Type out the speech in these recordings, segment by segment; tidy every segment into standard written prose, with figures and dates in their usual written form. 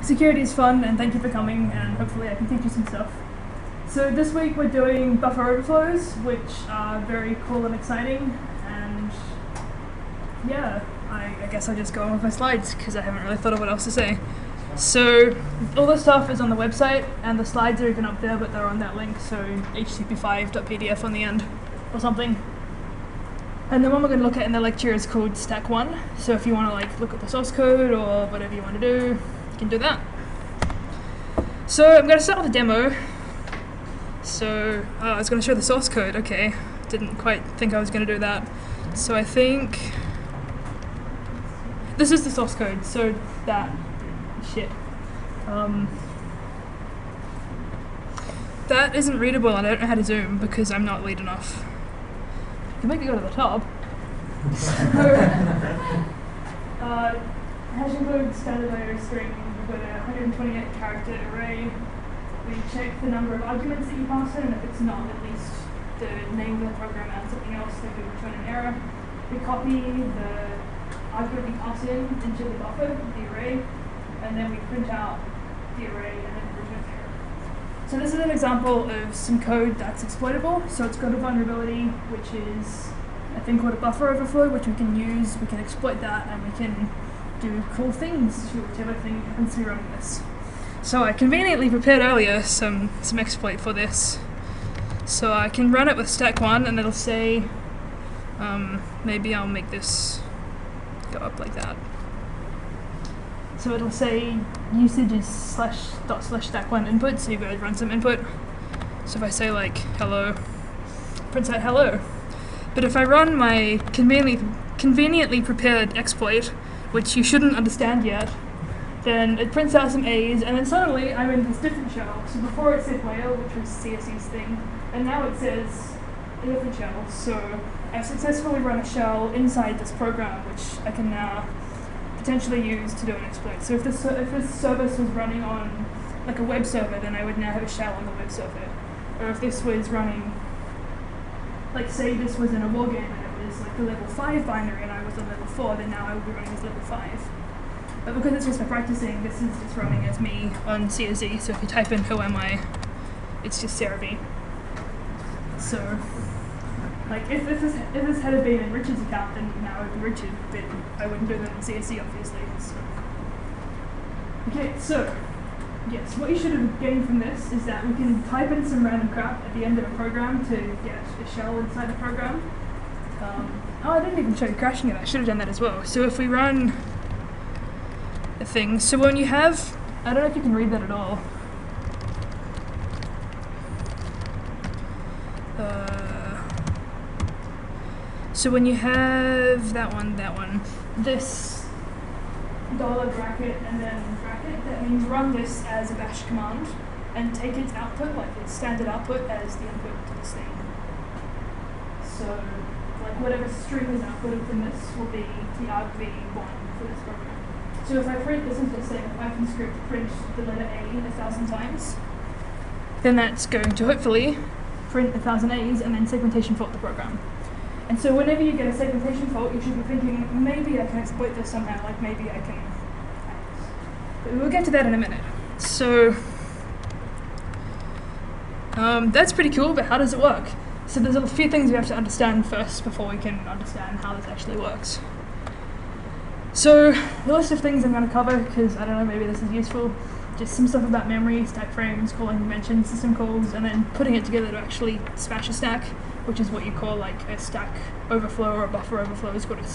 security is fun, and thank you for coming, and hopefully I can teach you some stuff. So this week we're doing buffer overflows, which are very cool and exciting, and yeah, I guess I'll just go on with my slides, because I haven't really thought of what else to say. So all the stuff is on the website, and the slides are even up there, but they're on that link, so http5.pdf on the end, or something. And the one we're going to look at in the lecture is called Stack 1, so if you want to look at the source code or whatever you want to do, you can do that. So I'm going to start with a demo. So I was going to show the source code, okay, didn't quite think I was going to do that. So I think this is the source code, so that that isn't readable, and I don't know how to zoom because I'm not lead enough. You can make it go to the top. Hash include standard IO string. We've got a 128 character array. We check the number of arguments that you pass in, and if it's not at least the name of the program and something else, then we return an error. We copy the argument we pass in into the buffer, the array, and then we print out the array and then return the error. So this is an example of some code that's exploitable. So it's got a vulnerability, which is a thing called a buffer overflow, which we can use. We can exploit that, and we can do cool things to whichever thing happens to be running this. So I conveniently prepared earlier some exploit for this. So I can run it with stack 1, and it'll say, maybe I'll make this go up like that. So it'll say usage is /stack1 input, so you go run some input. So if I say hello, it prints out hello. But if I run my conveniently prepared exploit, which you shouldn't understand yet, then it prints out some A's, and then suddenly I'm in this different shell. So before it said whale, which was CSE's thing, and now it says a different shell. So I've successfully run a shell inside this program, which I can now potentially use to do an exploit. So if this service was running on a web server, then I would now have a shell on the web server. Or if this was running, say this was in a war game and it was a level 5 binary and I was on level 4, then now I would be running as level 5. But because it's just for practicing, this is just running as me on CSE, so if you type in who am I, it's just Sarah B. So if this had been in Richard's account, then now it would be Richard, but I wouldn't do that in CSE, obviously. So. Okay, so yes, what you should have gained from this is that we can type in some random crap at the end of a program to get a shell inside the program. Oh, I didn't even show you crashing it. I should have done that as well. So if we run a thing, so when you have, I don't know if you can read that at all. So when you have that one, this $bracket and then bracket, that means run this as a bash command and take its output, its standard output, as the input to this thing. So whatever string is outputted from this will be the argv1 for this program. So if I print, this is just saying a Python script print the letter A 1,000 times, then that's going to hopefully print 1,000 A's and then segmentation fault the program. And so whenever you get a segmentation fault, you should be thinking, maybe I can exploit this somehow, maybe I can. But we'll get to that in a minute. So that's pretty cool, but how does it work? So there's a few things we have to understand first before we can understand how this actually works. So the list of things I'm going to cover, because I don't know, maybe this is useful, just some stuff about memory, stack frames, calling conventions, system calls, and then putting it together to actually smash a stack, which is what you call a stack overflow or a buffer overflow is called a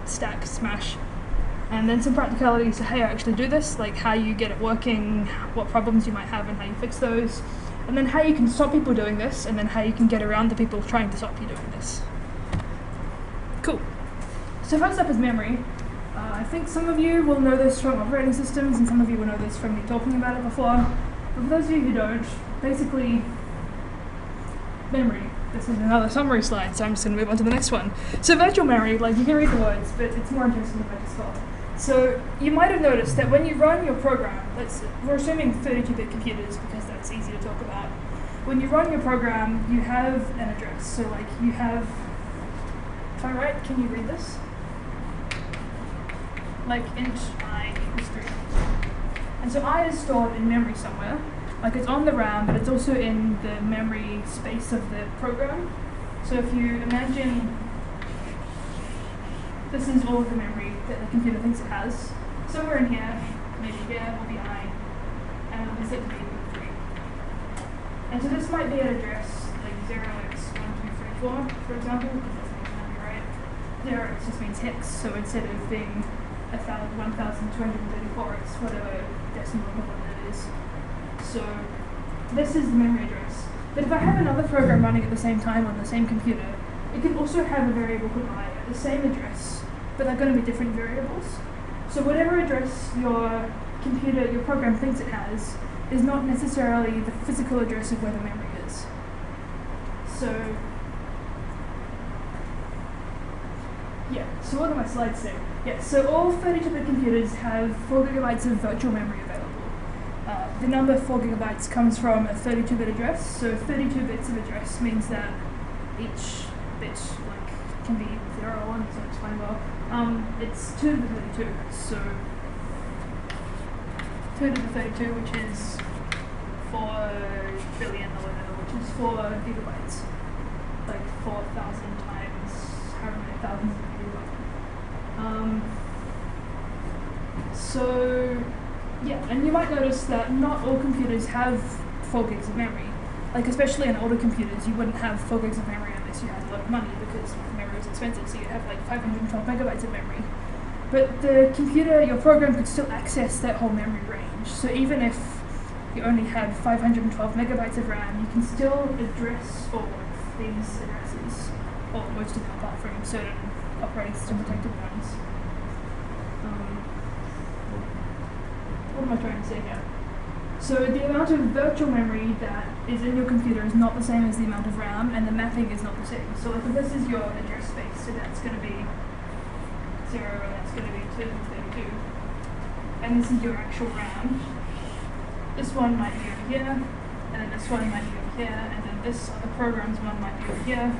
stack smash. And then some practicalities to how you actually do this, how you get it working, what problems you might have and how you fix those, and then how you can stop people doing this, and then how you can get around the people trying to stop you doing this. Cool. So first up is memory. I think some of you will know this from operating systems, and some of you will know this from me talking about it before. But for those of you who don't, basically, memory. This is another summary slide, so I'm just going to move on to the next one. So virtual memory, you can read the words, but it's more interesting if I just talk. So you might have noticed that when you run your program, we're assuming 32-bit computers because that's easy to talk about. When you run your program, you have an address. So you have, if I write, can you read this? Int I equals 3. And so I is stored in memory somewhere. Like it's on the RAM, but it's also in the memory space of the program. So if you imagine this is all of the memory that the computer thinks it has. Somewhere in here, maybe here, will be I, and it'll be set to be equal to 3. And so this might be an address like 0x1234, for example, because that's not memory, right? 0x just means hex, so instead of being 1234, it's whatever decimal equivalent it is. So this is the memory address. But if I have another program running at the same time on the same computer, it can also have a variable called I at the same address, but they're going to be different variables. So whatever address your computer, your program thinks it has, is not necessarily the physical address of where the memory is. So, yeah, so what do my slides say? Yeah, so all 32-bit computers have 4 gigabytes of virtual memory available. The number 4 gigabytes comes from a 32-bit address, so 32 bits of address means that each bit can be 0 or 1, so it's fine well. It's 2 to the 32, so 2 to the 32, which is 4 billion or whatever, which is 4 gigabytes, like 4,000 times however many thousands of gigabytes. So yeah, and you might notice that not all computers have 4 gigs of memory. Like especially in older computers, you wouldn't have 4 gigs of memory unless you had a lot of money because memory is expensive, so you'd have like 512 megabytes of memory. But the computer, your program could still access that whole memory range. So even if you only had 512 megabytes of RAM, you can still address all of these addresses, or most of them apart from certain operating system protected ones. What am I trying to say here? So the amount of virtual memory that is in your computer is not the same as the amount of RAM, and the mapping is not the same. So like if this is your address space, so that's going to be 0, and that's going to be 2 and 32. And this is your actual RAM. This one might be over here, and then this one might be over here, and then this other program's one might be over here.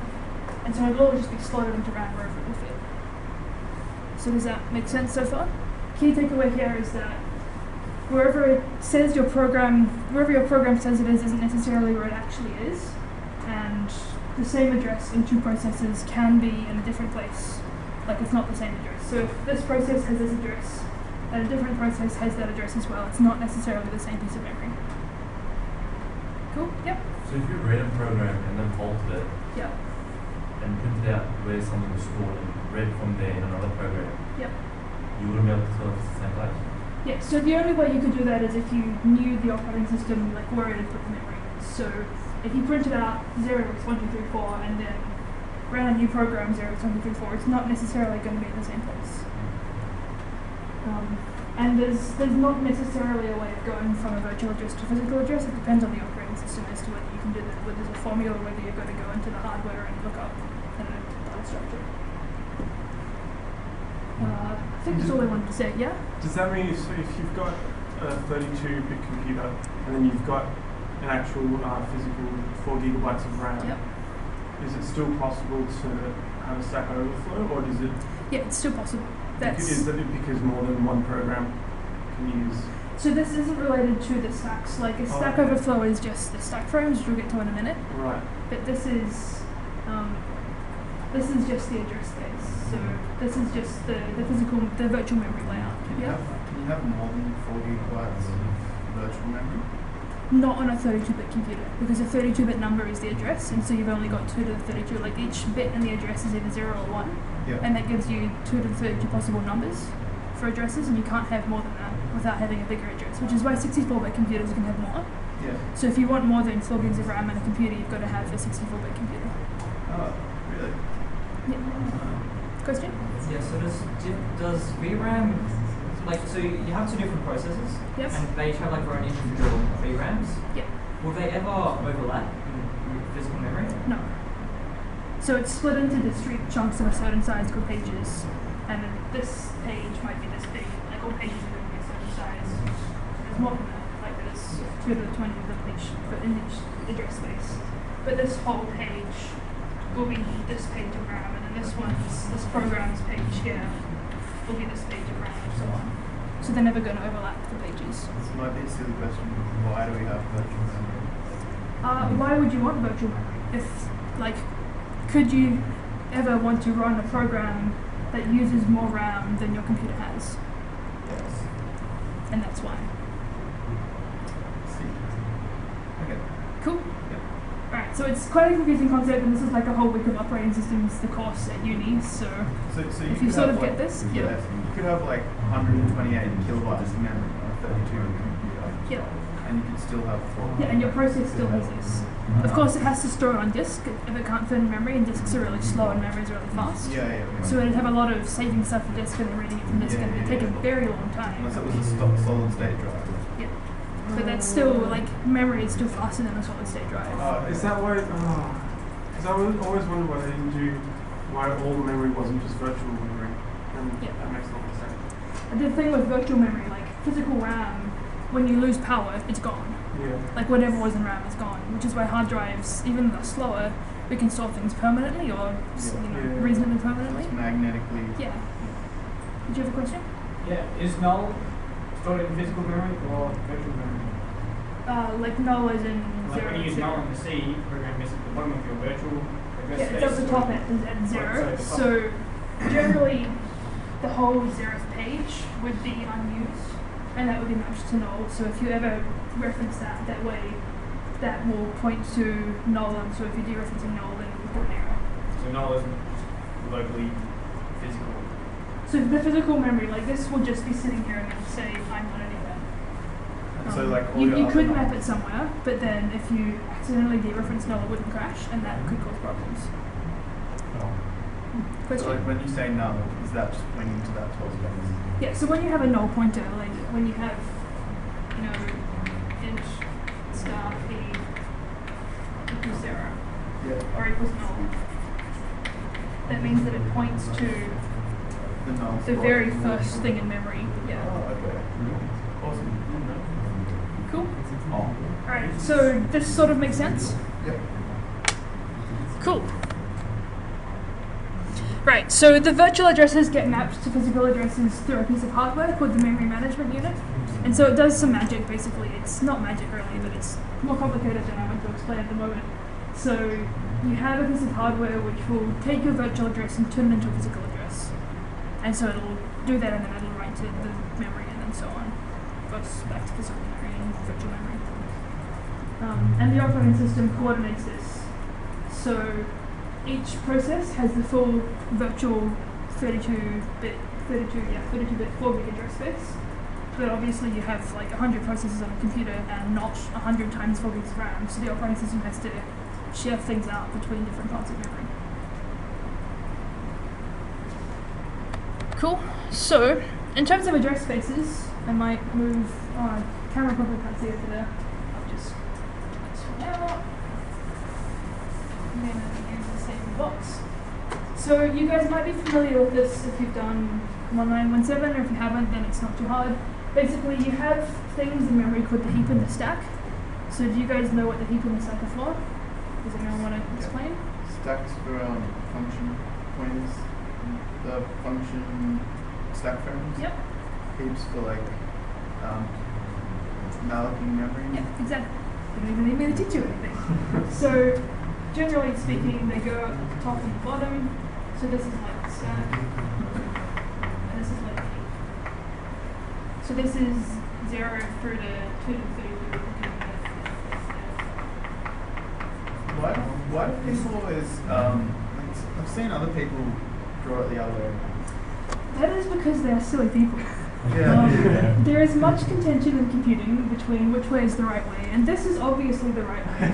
And so it'll all just be slotted into RAM wherever it will fit. So does that make sense so far? Key takeaway here is that wherever it says your program, wherever your program says it is, isn't necessarily where it actually is. And the same address in 2 processes can be in a different place. Like it's not the same address. So if this process has this address, and a different process has that address as well, it's not necessarily the same piece of memory. Cool? Yep. So if you read a program and then faulted it, yep, and printed out where something was stored and read from there in another program, yep, you wouldn't be able to tell if it's the same place. yeah, so the only way you could do that is if you knew the operating system, like where it had put the memory. So if you printed out 0x1234 and then ran a new program 0x1234, it's not necessarily going to be in the same place. And there's not necessarily a way of going from a virtual address to a physical address. It depends on the operating system as to whether you can do that, whether there's a formula, whether you're going to go into the hardware and look up a data structure. I think that's all I wanted to say, yeah? Does that mean so if you've got a 32-bit computer and then you've got an actual physical 4 gigabytes of RAM, yep, is it still possible to have a Stack Overflow, or does it? Yeah, it's still possible. Is that because more than one program can use? So this isn't related to the stacks. Like a Stack Overflow is just the stack frames, which we'll get to in a minute. Right. But this is just the address space. So this is just the physical, the virtual memory layout. Can you have more than 4 gigabytes of virtual memory? Not on a 32-bit computer, because a 32-bit number is the address, and so you've only got 2 to the 32. Like each bit in the address is either 0 or 1, and that gives you 2 to the 32 possible numbers for addresses, and you can't have more than that without having a bigger address, which is why 64-bit computers can have more. Yeah. So if you want more than 4 gigs of RAM in a computer, you've got to have a 64-bit computer. Oh, really? Yeah. Question? Yeah, so does VRAM, like, so you have 2 different processors, yes, and they each have like their own individual VRAMs? Yeah. Will they ever overlap in physical memory? No. So it's split into discrete chunks of a certain size called pages, and then this page might be this big, like all pages are going to be a certain size. There's more than that, like there's 2 to the 20 of them each, but in each address space. But this whole page will be this page of RAM, and then this program's page here will be this page of RAM, and so on. so they're never going to overlap the pages. This might be a silly question. Why do we have virtual memory? Why would you want virtual memory? If, like, could you ever want to run a program that uses more RAM than your computer has? Yes. And that's why. See. Okay. Cool. Yeah. Alright, so it's quite a confusing concept, and this is like a whole week of operating systems, the course at uni, so So if you sort of get this, you could have like 128 kilobytes of memory on a 32 computer. yeah. And you could still have 4. Yeah, and your process still has this. Of course, it has to store it on disk if it can't fit in memory, and disks are really slow and memory is really fast. Yeah. So it'd have a lot of saving stuff to disk and then reading it from disk, and it'd take a very long time. Unless it was a solid state drive. Yeah. But that's still, like, memory is still faster than a solid state drive. Is that why? Because I always wondered why they didn't do why all the memory wasn't just virtual memory, and Yeah. that makes a lot of sense. And the thing with virtual memory, like physical RAM, when you lose power, it's gone. Yeah. Like whatever was in RAM is gone, which is why hard drives, even though they're slower, we can store things permanently or Yeah. reasonably permanently. It's magnetically. Yeah. Did you have a question? Yeah, is null stored in physical memory or virtual memory? Like null as in Like zero. when you use zero. null in the C program, is at the bottom of your virtual address Yeah, space? it's at the top or- at zero. Right, So generally, the whole zeroth page would be unused, and that would be matched to null. So if you ever reference that way, that will point to null. And so if you do referencing null, then you've got an error. So null isn't just locally physical. So the physical memory, like this, will just be sitting here and it'll say, I'm not anywhere. So like all you your other could null- map it somewhere, but then if you accidentally dereference null, it wouldn't crash, and that could cause problems. So Question? like when you say null, is that just pointing to that 12 space? Yeah, so when you have a null pointer, like when you have, you know, int star p equals 0 Yeah. or equals null, that means that it points to The null. the spot. very first thing in memory. Yeah. Oh, okay. Awesome. Cool. Oh. Alright, so this sort of makes sense? Yep. Cool. Right, so the virtual addresses get mapped to physical addresses through a piece of hardware called the memory management unit. And so it does some magic, basically. It's not magic really, but it's more complicated than I want to explain at the moment. So you have a piece of hardware which will take your virtual address and turn it into a physical address. And so it'll do that, and then it'll write to the memory and then so on. Goes back to physical memory and virtual memory. And the operating system coordinates this. So each process has the full virtual 32-bit 4-gig address space. But obviously you have like 100 processes on a computer and not 100 times 4 gigs of RAM. So the operating system has to share things out between different parts of memory. Cool. So in terms of address spaces, I might move. Camera probably can't see it there. I'll just swing out. And then I'll use the same box. So you guys might be familiar with this if you've done 1917, or if you haven't, then it's not too hard. Basically, you have things in memory called the heap and the stack. So do you guys know what the heap and the stack are for? Does anyone want to explain? Stacks for function pointers, the function stack frames. Yep. Heaps for like malloking memory. Yeah, exactly. You don't even need me to teach you anything. So, generally speaking, they go at the top and the bottom. So this is like the stack, and this is like the heap. So this is 0 through to 2 to 32. Why do people always I've seen other people draw it the other way. That is because they are silly people. Yeah. There is much contention in computing between which way is the right way, and this is obviously the right way.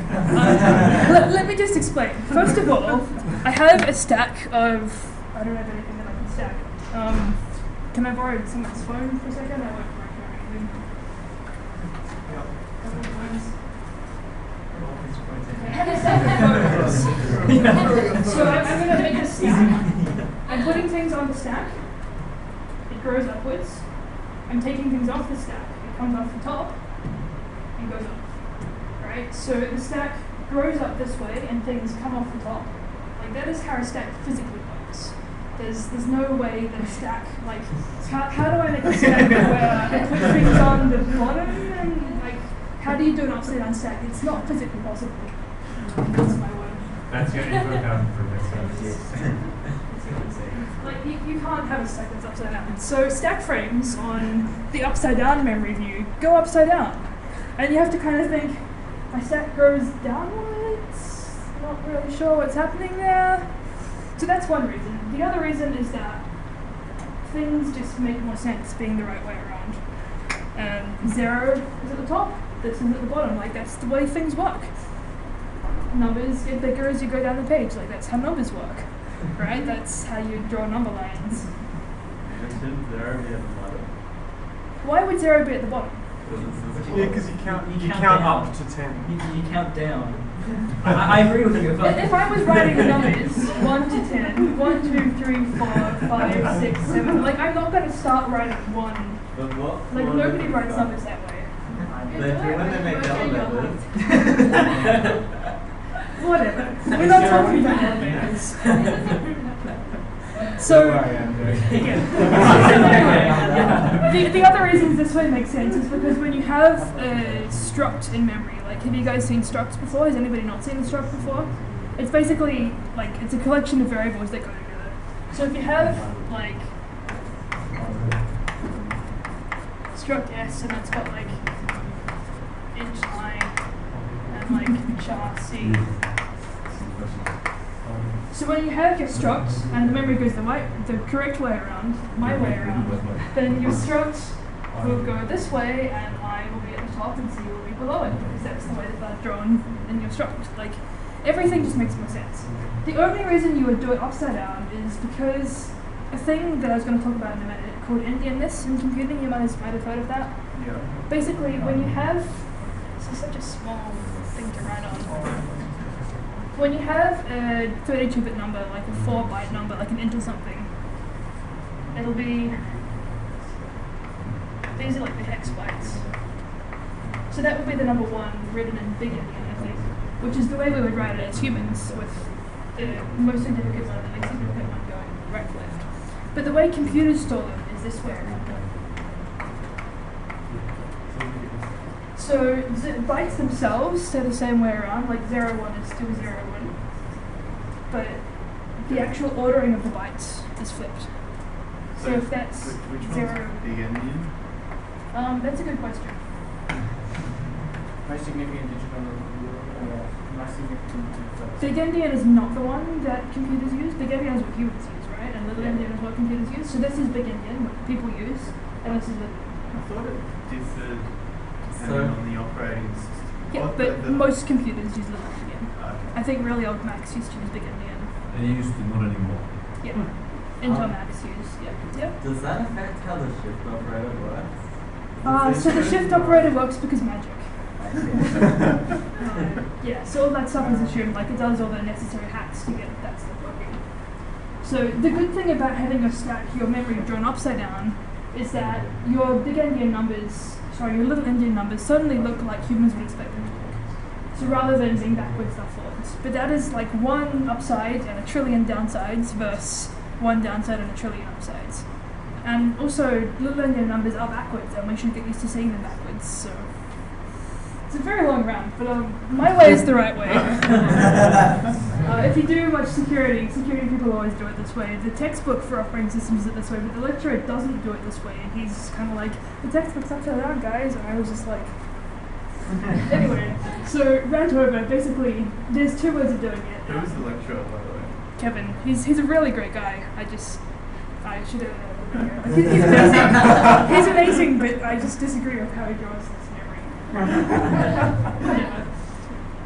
Let me just explain. First of all, I have a stack of, I don't have anything that I can stack. Can I borrow someone's phone for a second? I won't borrow anything. I have a stack of photos. So I'm going to make a stack. I'm putting things on the stack. It grows upwards. I'm taking things off the stack. It comes off the top and goes up. Right? So the stack grows up this way and things come off the top. Like that is how a stack physically works. There's no way that a stack, like, how do I make a stack where I put things on the bottom and, like, how do you do an upside down stack? It's not physically possible. That's my word. That's your ego account for this. Like, you can't have a stack that's upside down. So stack frames on the upside down memory view go upside down. And you have to kind of think, my stack goes downwards, not really sure what's happening there. So that's one reason. The other reason is that things just make more sense being the right way around. 0 is at the top, this is at the bottom. Like, that's the way things work. Numbers get bigger as you go down the page. Like, that's how numbers work, right? That's how you draw number lines. Shouldn't 0 be at the bottom? Why would 0 be at the bottom? Yeah, because you count down. up to 10. You count down. I agree with you. But If I was writing the numbers 1 to 10, 1, 2, 3, 4, 5, 6, 7, like, I'm not going to start writing 1. But what? Like, nobody writes numbers that way. When they make elevators. Whatever. We're not talking about elevators. So, the other reasons this way makes sense is because when you have a struct in memory, like, have you guys seen structs before? Has anybody not seen a struct before? It's basically, like, it's a collection of variables that go together. So if you have, like, struct S and it's got, like, int I and, like, char C. So when you have your struct and the memory goes the correct way around, my way around, then your struct will go this way and I will be at the top and C will be below it, because that's the way that they're drawn in your struct. Like, everything just makes more sense. The only reason you would do it upside down is because a thing that I was going to talk about in a minute called endianness in computing, you might have heard of that. Yeah. Basically, when you have, this is such a small thing to write on. When you have a 32-bit number, like a 4-byte number, like an int or something, it'll be, these are like the hex bytes. So that would be the number 1 written in big endian, I think, which is the way we would write it as humans, with the most significant one and the least significant one going right to left. But the way computers store them is this way around. So the bytes themselves stay the same way around, like 0, 1 is still 0, 1. But the actual ordering of the bytes is flipped. So if that's which 0... one's big endian? That's a good question. Most significant digit on the computer, most significant digit. Big endian is not the one that computers use. Big endian is what humans use, right? And little endian is what computers use. So this is big endian, what people use, and this is little. I thought it differed depending on the operating system. Yeah, What but the- most computers use little endian. Okay. I think really old Macs used to use big endian. They used to not anymore. Yeah. Intel Macs use, yeah. Does that affect how the shift operator works? So the shift operator works because magic. I see. Yeah, so all that stuff is assumed, like it does all the necessary hacks to get that stuff working. So the good thing about having your stack, your memory drawn upside down, is that your big endian numbers, your little endian numbers suddenly look like humans would expect them to look. So rather than being backwards, they're forwards. But that is like 1 upside and a trillion downsides versus 1 downside and a trillion upsides. And also, little endian numbers are backwards, and we should get used to seeing them backwards. So it's a very long round, but my way is the right way. If you do much security people always do it this way. The textbook for operating systems is it this way, but the lecturer doesn't do it this way. And he's kind of like, the textbook's upside down, guys. And I was just like, anyway. So rant over. Basically, there's 2 ways of doing it. Who was the lecturer, by the way? Kevin, he's a really great guy. I should have. He's amazing. He's amazing, but I just disagree with how he draws this memory. Yeah.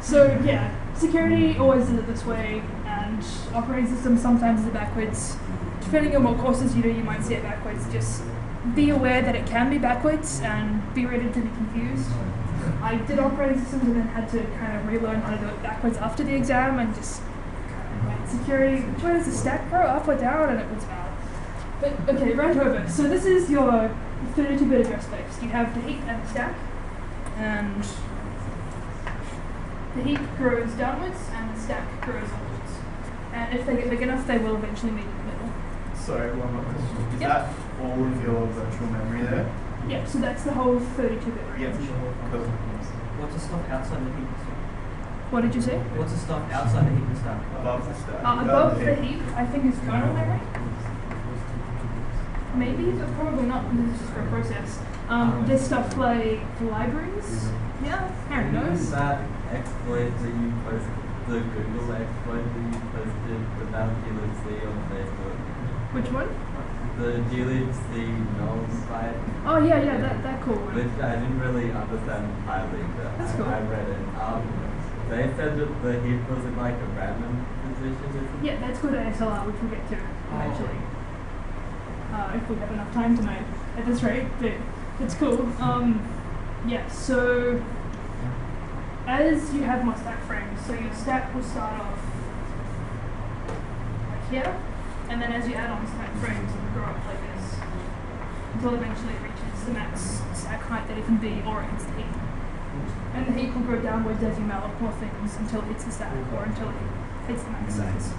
So yeah, security always does it this way, and operating systems sometimes is it backwards. Depending on what courses you do, you might see it backwards. Just be aware that it can be backwards, and be ready to be confused. I did operating systems and then had to kind of relearn how to do it backwards after the exam, and just kind of went security. Which way does the stack go, up or down? And it was bad. But okay, rant over. So this is your 32-bit address space. You have the heap and the stack, and the heap grows downwards and the stack grows upwards. And if they get big enough, they will eventually meet in the middle. Sorry, one more question. Is Yep. that all of your virtual memory there? Yeah, so that's the whole 32-bit range. Cool. What's the stuff outside the heap and stack? What did you say? What's the stuff outside the heap and stack? Above the stack. Above the heap, I think is kernel memory. Maybe, but probably not because it's just for a process. There's stuff like libraries. Yeah, Aaron knows. That exploit that you posted, the Google exploit that you posted about glibc on Facebook. Which one? The glibc null site. Oh yeah, that cool one. Which I didn't really understand entirely, but That's cool. I read it. They said that the heap was in like a random position. Isn't it? Yeah, that's called ASLR, which we'll get to eventually. If we have enough time tonight at this rate, but it's cool. Yeah, so as you have more stack frames, so your stack will start off like here, and then as you add on stack frames, it will grow up like this until eventually it reaches the max stack height that it can be, or it hits the heap. And the heap will grow downwards as you malloc more things until it hits the stack, or until it hits the max size.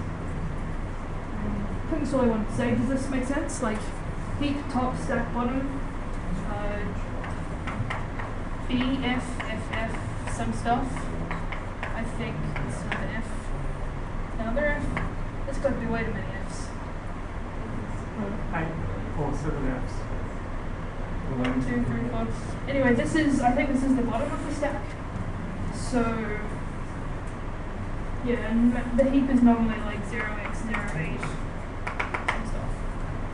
I think that's all I wanted to say. Does this make sense? Like, heap, top, stack, bottom, B, F, F, F, some stuff. I think it's another F. Another F? There's got to be way too many Fs. 8 or 7 Fs. 1, 2, 3, 4. Anyway, I think this is the bottom of the stack. So, yeah, and the heap is normally like 0x, 0h, and stuff.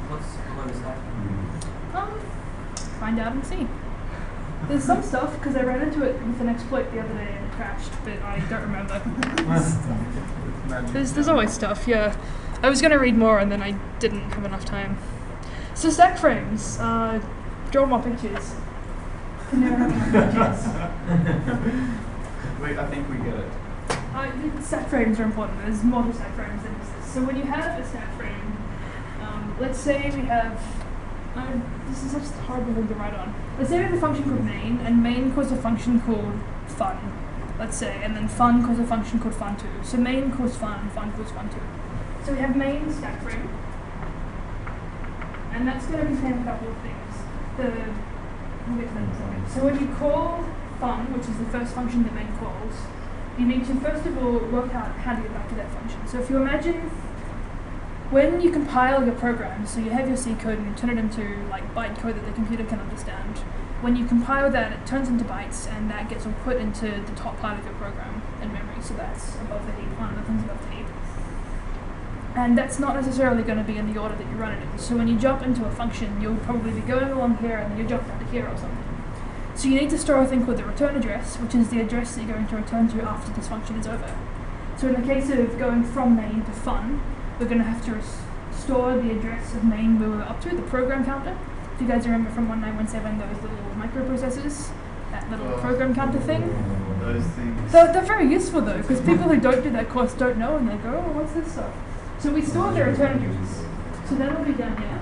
What's below the stack? Find out and see. There's some stuff, because I ran into it with an exploit the other day and it crashed, but I don't remember. There's always stuff, yeah. I was going to read more and then I didn't have enough time. So stack frames, draw more pictures. Can never have enough pictures. Wait, I think we get it. Stack frames are important. There's more to stack frames than just this. So when you have a stack frame, let's say we have, this is such a horrible thing to write on. Let's say we have a function called main, and main calls a function called fun, let's say, and then fun calls a function called fun2. So main calls fun calls fun2. So we have main stack frame, and that's going to contain a couple of things. We'll get to that in a second. So when you call fun, which is the first function that main calls, you need to first of all work out how to get back to that function. So if you imagine when you compile your program, so you have your C code and you turn it into like bytecode that the computer can understand, when you compile that, it turns into bytes and that gets all put into the top part of your program in memory. So that's above the heap, one of the things above the heap. And that's not necessarily going to be in the order that you run it in. So when you jump into a function, you'll probably be going along here and then you jump down to here or something. So you need to store a thing called the return address, which is the address that you're going to return to after this function is over. So in the case of going from main to fun, we're going to have to store the address of main where we were up to, the program counter. If you guys remember from 1917, those little microprocessors, that little program counter thing. Those things. They're very useful though, because people who don't do that course don't know and they go, oh, what's this stuff? So we store the return address. So that'll be down here.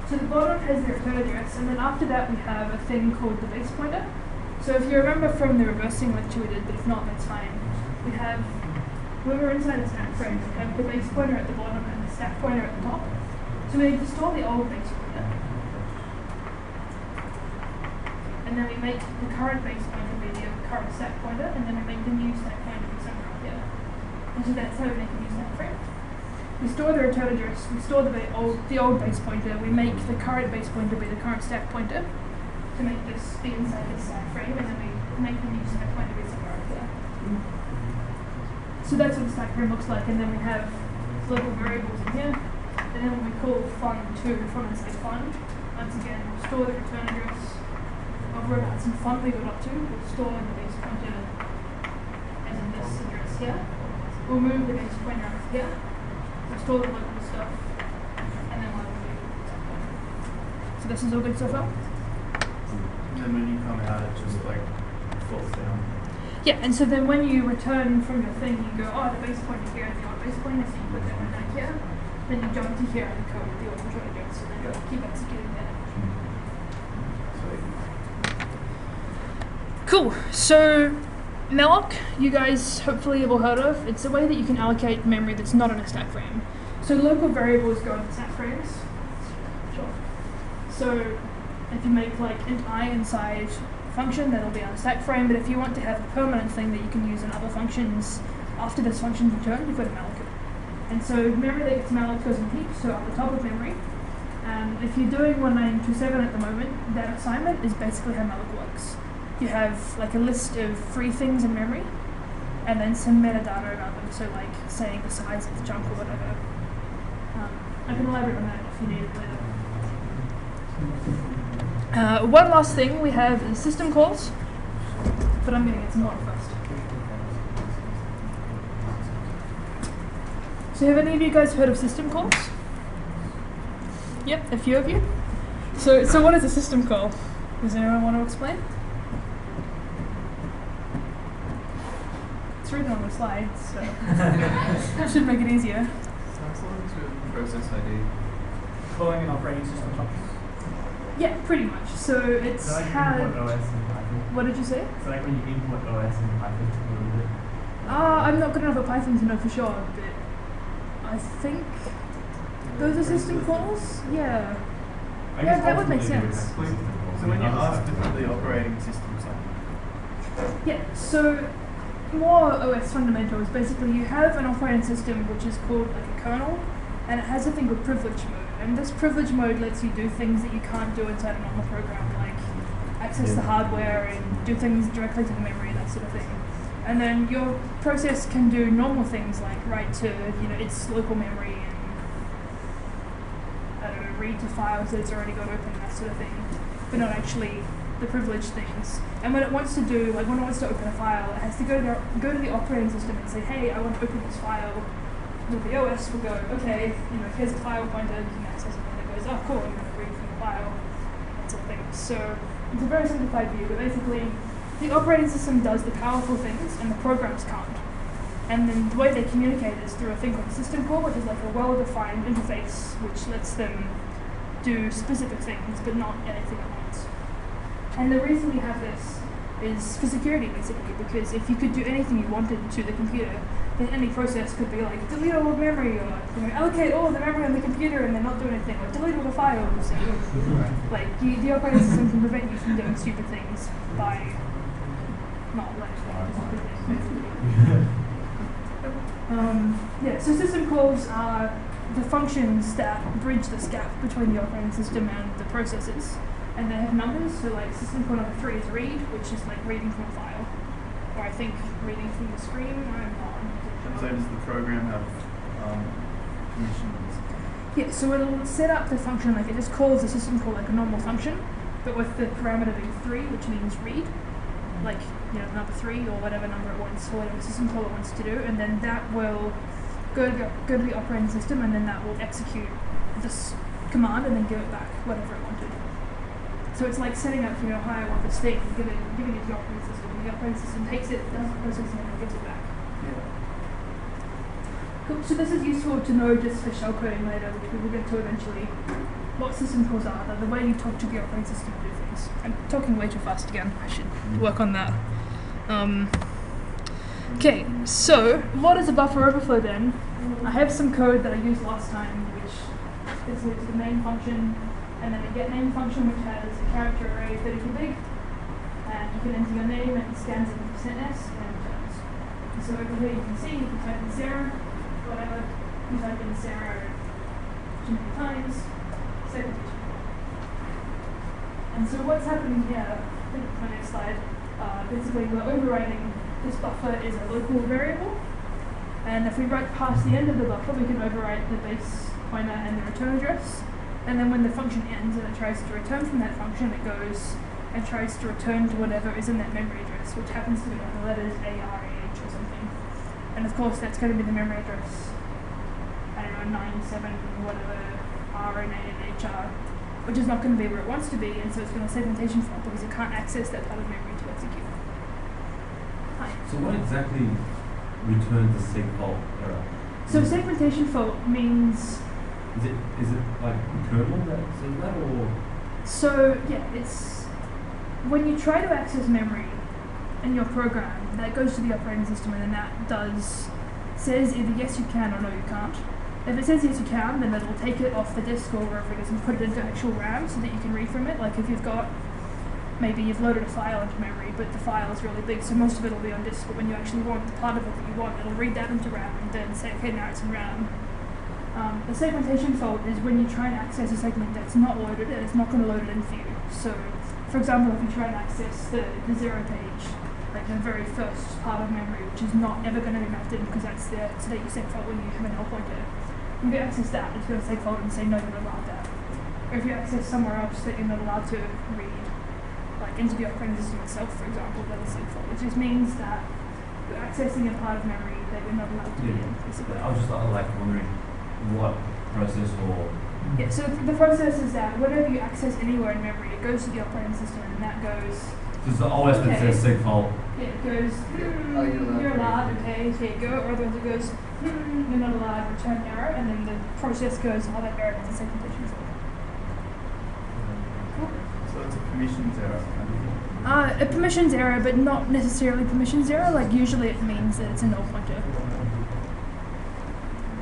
So the bottom has the return address, and then after that we have a thing called the base pointer. So if you remember from the reversing lecture we did, but if not, that's fine. We have, when we're inside the stack frame, we have the base pointer at the bottom and the stack pointer at the top. So we need to store the old base pointer. And then we make the current base pointer be the current stack pointer, and then we make the new stack pointer be somewhere up here. And so that's how we make a new stack frame. We store the return address, we store the old base pointer, we make the current base pointer be the current stack pointer to make this be inside this stack frame, and then we make the new stack pointer be somewhere up here. So that's what the stack frame looks like, and then we have local variables in here, and then when we call fun2 from inside fun, once again we'll store the return address of whereabouts in fun we got up to, we'll store the base pointer as in this address here, we'll move the base pointer up here, we'll store the local stuff, and then we'll have the stack pointer. So this is all good so far? And then when you come out, it just like falls down. Yeah, and so then when you return from your thing, you go, oh, the base pointer here is the old base pointer, so you put that one down here. Then you jump to here and code the old return address, and then keep executing that. Sweet. Cool. So malloc, you guys hopefully have all heard of. It's a way that you can allocate memory that's not on a stack frame. So local variables go into stack frames. Sure. So if you make like int I inside a function, that'll be on a stack frame. But if you want to have a permanent thing that you can use in other functions after this function's returned, you've got to malloc it. And so memory that gets malloc goes in heaps, so at the top of memory. If you're doing 1927 at the moment, that assignment is basically how malloc works. You have like a list of free things in memory, and then some metadata about them, so like saying the size of the chunk or whatever. I can elaborate on that if you need it later. One last thing we have is system calls, but I'm going to get some water first. So have any of you guys heard of system calls? Yep, a few of you. So what is a system call? Does anyone want to explain? It's written on the slides, so should make it easier. Sounds like process ID. Calling an operating system function. Yeah, pretty much. So it's So like had. import OS in Python. What did you say? So like when you import OS in Python a little bit. I'm not good enough at Python to know for sure, but I think those are system calls. Yeah. I Yeah, guess that would make ultimately we would sense. have system calls. So when you Other ask stuff- for the operating system something, Yeah. So more OS fundamentals. Basically, you have an operating system which is called like a kernel, and it has a thing called privilege mode. And this privilege mode lets you do things that you can't do inside a normal program, like access the hardware and do things directly to the memory, that sort of thing. And then your process can do normal things like write to, its local memory and, I don't know, read to files that it's already got open, that sort of thing, but not actually the privileged things. And when it wants to do, like when it wants to open a file, it has to go to the operating system and say, hey, I want to open this file. The OS will go, okay, here's a file pointer, you can access it, and it goes, oh cool, I'm going to read from the file, that sort of thing. So it's a very simplified view, but basically the operating system does the powerful things and the programs can't. And then the way they communicate is through a thing called a system call, which is like a well-defined interface which lets them do specific things, but not anything at once. And the reason we have this is for security, basically, because if you could do anything you wanted to the computer, then any process could be like delete all the memory, or allocate all of the memory on the computer and then not do anything, or delete all the files. And, like the operating system can prevent you from doing stupid things by not letting you do stupid things. Yeah, so system calls are the functions that bridge this gap between the operating system and the processes. And they have numbers, so like system call number 3 is read, which is like reading from a file. Or I think reading from the screen, I'm not and so does the program have permissions? Yeah, so it'll set up the function, like it just calls the system call like a normal function, but with the parameter being 3, which means read. Like, number 3 or whatever number it wants, or whatever system call it wants to do, and then that will go to the operating system, and then that will execute this command and then give it back whatever it wanted. So it's like setting up, hi, I want this thing, giving it to the operating system, and the operating system takes it, does the processing, and gives it back. Yeah. Cool. So this is useful to know just for shellcoding later, which we will get to eventually. What system calls are, the way you talk to the operating system to do things. I'm talking way too fast again, I should work on that. Okay, so what is a buffer overflow then? I have some code that I used last time, which is the main function, and then a getName function which has a character array 32 big, and you can enter your name and it scans in %s and returns. And so over here you can see, you can type in Sarah, whatever, you type in Sarah too many times, segmentation. And so what's happening here, I think it's my next slide, basically we're overriding this buffer is a local variable, and if we write past the end of the buffer we can overwrite the base pointer and the return address, and then when the function ends and it tries to return from that function, it goes and tries to return to whatever is in that memory address, which happens to be like the letters A, R, A, H or something. And of course that's going to be the memory address, I don't know, 9, 7, whatever, R and A and H are, which is not going to be where it wants to be, and so it's going to segmentation fault because it can't access that part of memory to execute. Hi. So what exactly returns the seg fault error? So segmentation fault means... Is it like the kernel that says that, or? So yeah, it's when you try to access memory, in your program that goes to the operating system, and then that says either yes you can or no you can't. If it says yes you can, then it'll take it off the disk or wherever it is and put it into actual RAM so that you can read from it. Like if you've got, maybe you've loaded a file into memory, but the file is really big, so most of it will be on disk, but when you actually want the part of it that you want, it'll read that into RAM and then say, okay, now it's in RAM. The segmentation fault is when you try and access a segment that's not loaded, and it's not going to load it in for you. So, for example, if you try and access the 0 page, like the very first part of memory, which is not ever going to be mapped in because that's the state you seg fault when you have an null pointer, you can access that, it's going to seg fault and say, no, you're not allowed that. Or if you access somewhere else that you're not allowed to read, like into the operating system itself, for example, that is seg fault. It just means that you're accessing a part of memory that you're not allowed to be in, basically. I was just like wondering what process or. Yeah, so the process is that whenever you access anywhere in memory, it goes to the operating system and that goes. Does the OS that says seg fault? Yeah, it goes, you're allowed, okay, here you go, or otherwise it goes, you're not allowed, return error, and then the process goes, oh, that error has a segmentation fault. So it's a permissions error. Kind of. A permissions error, but not necessarily permissions error, like usually it means that it's a null pointer.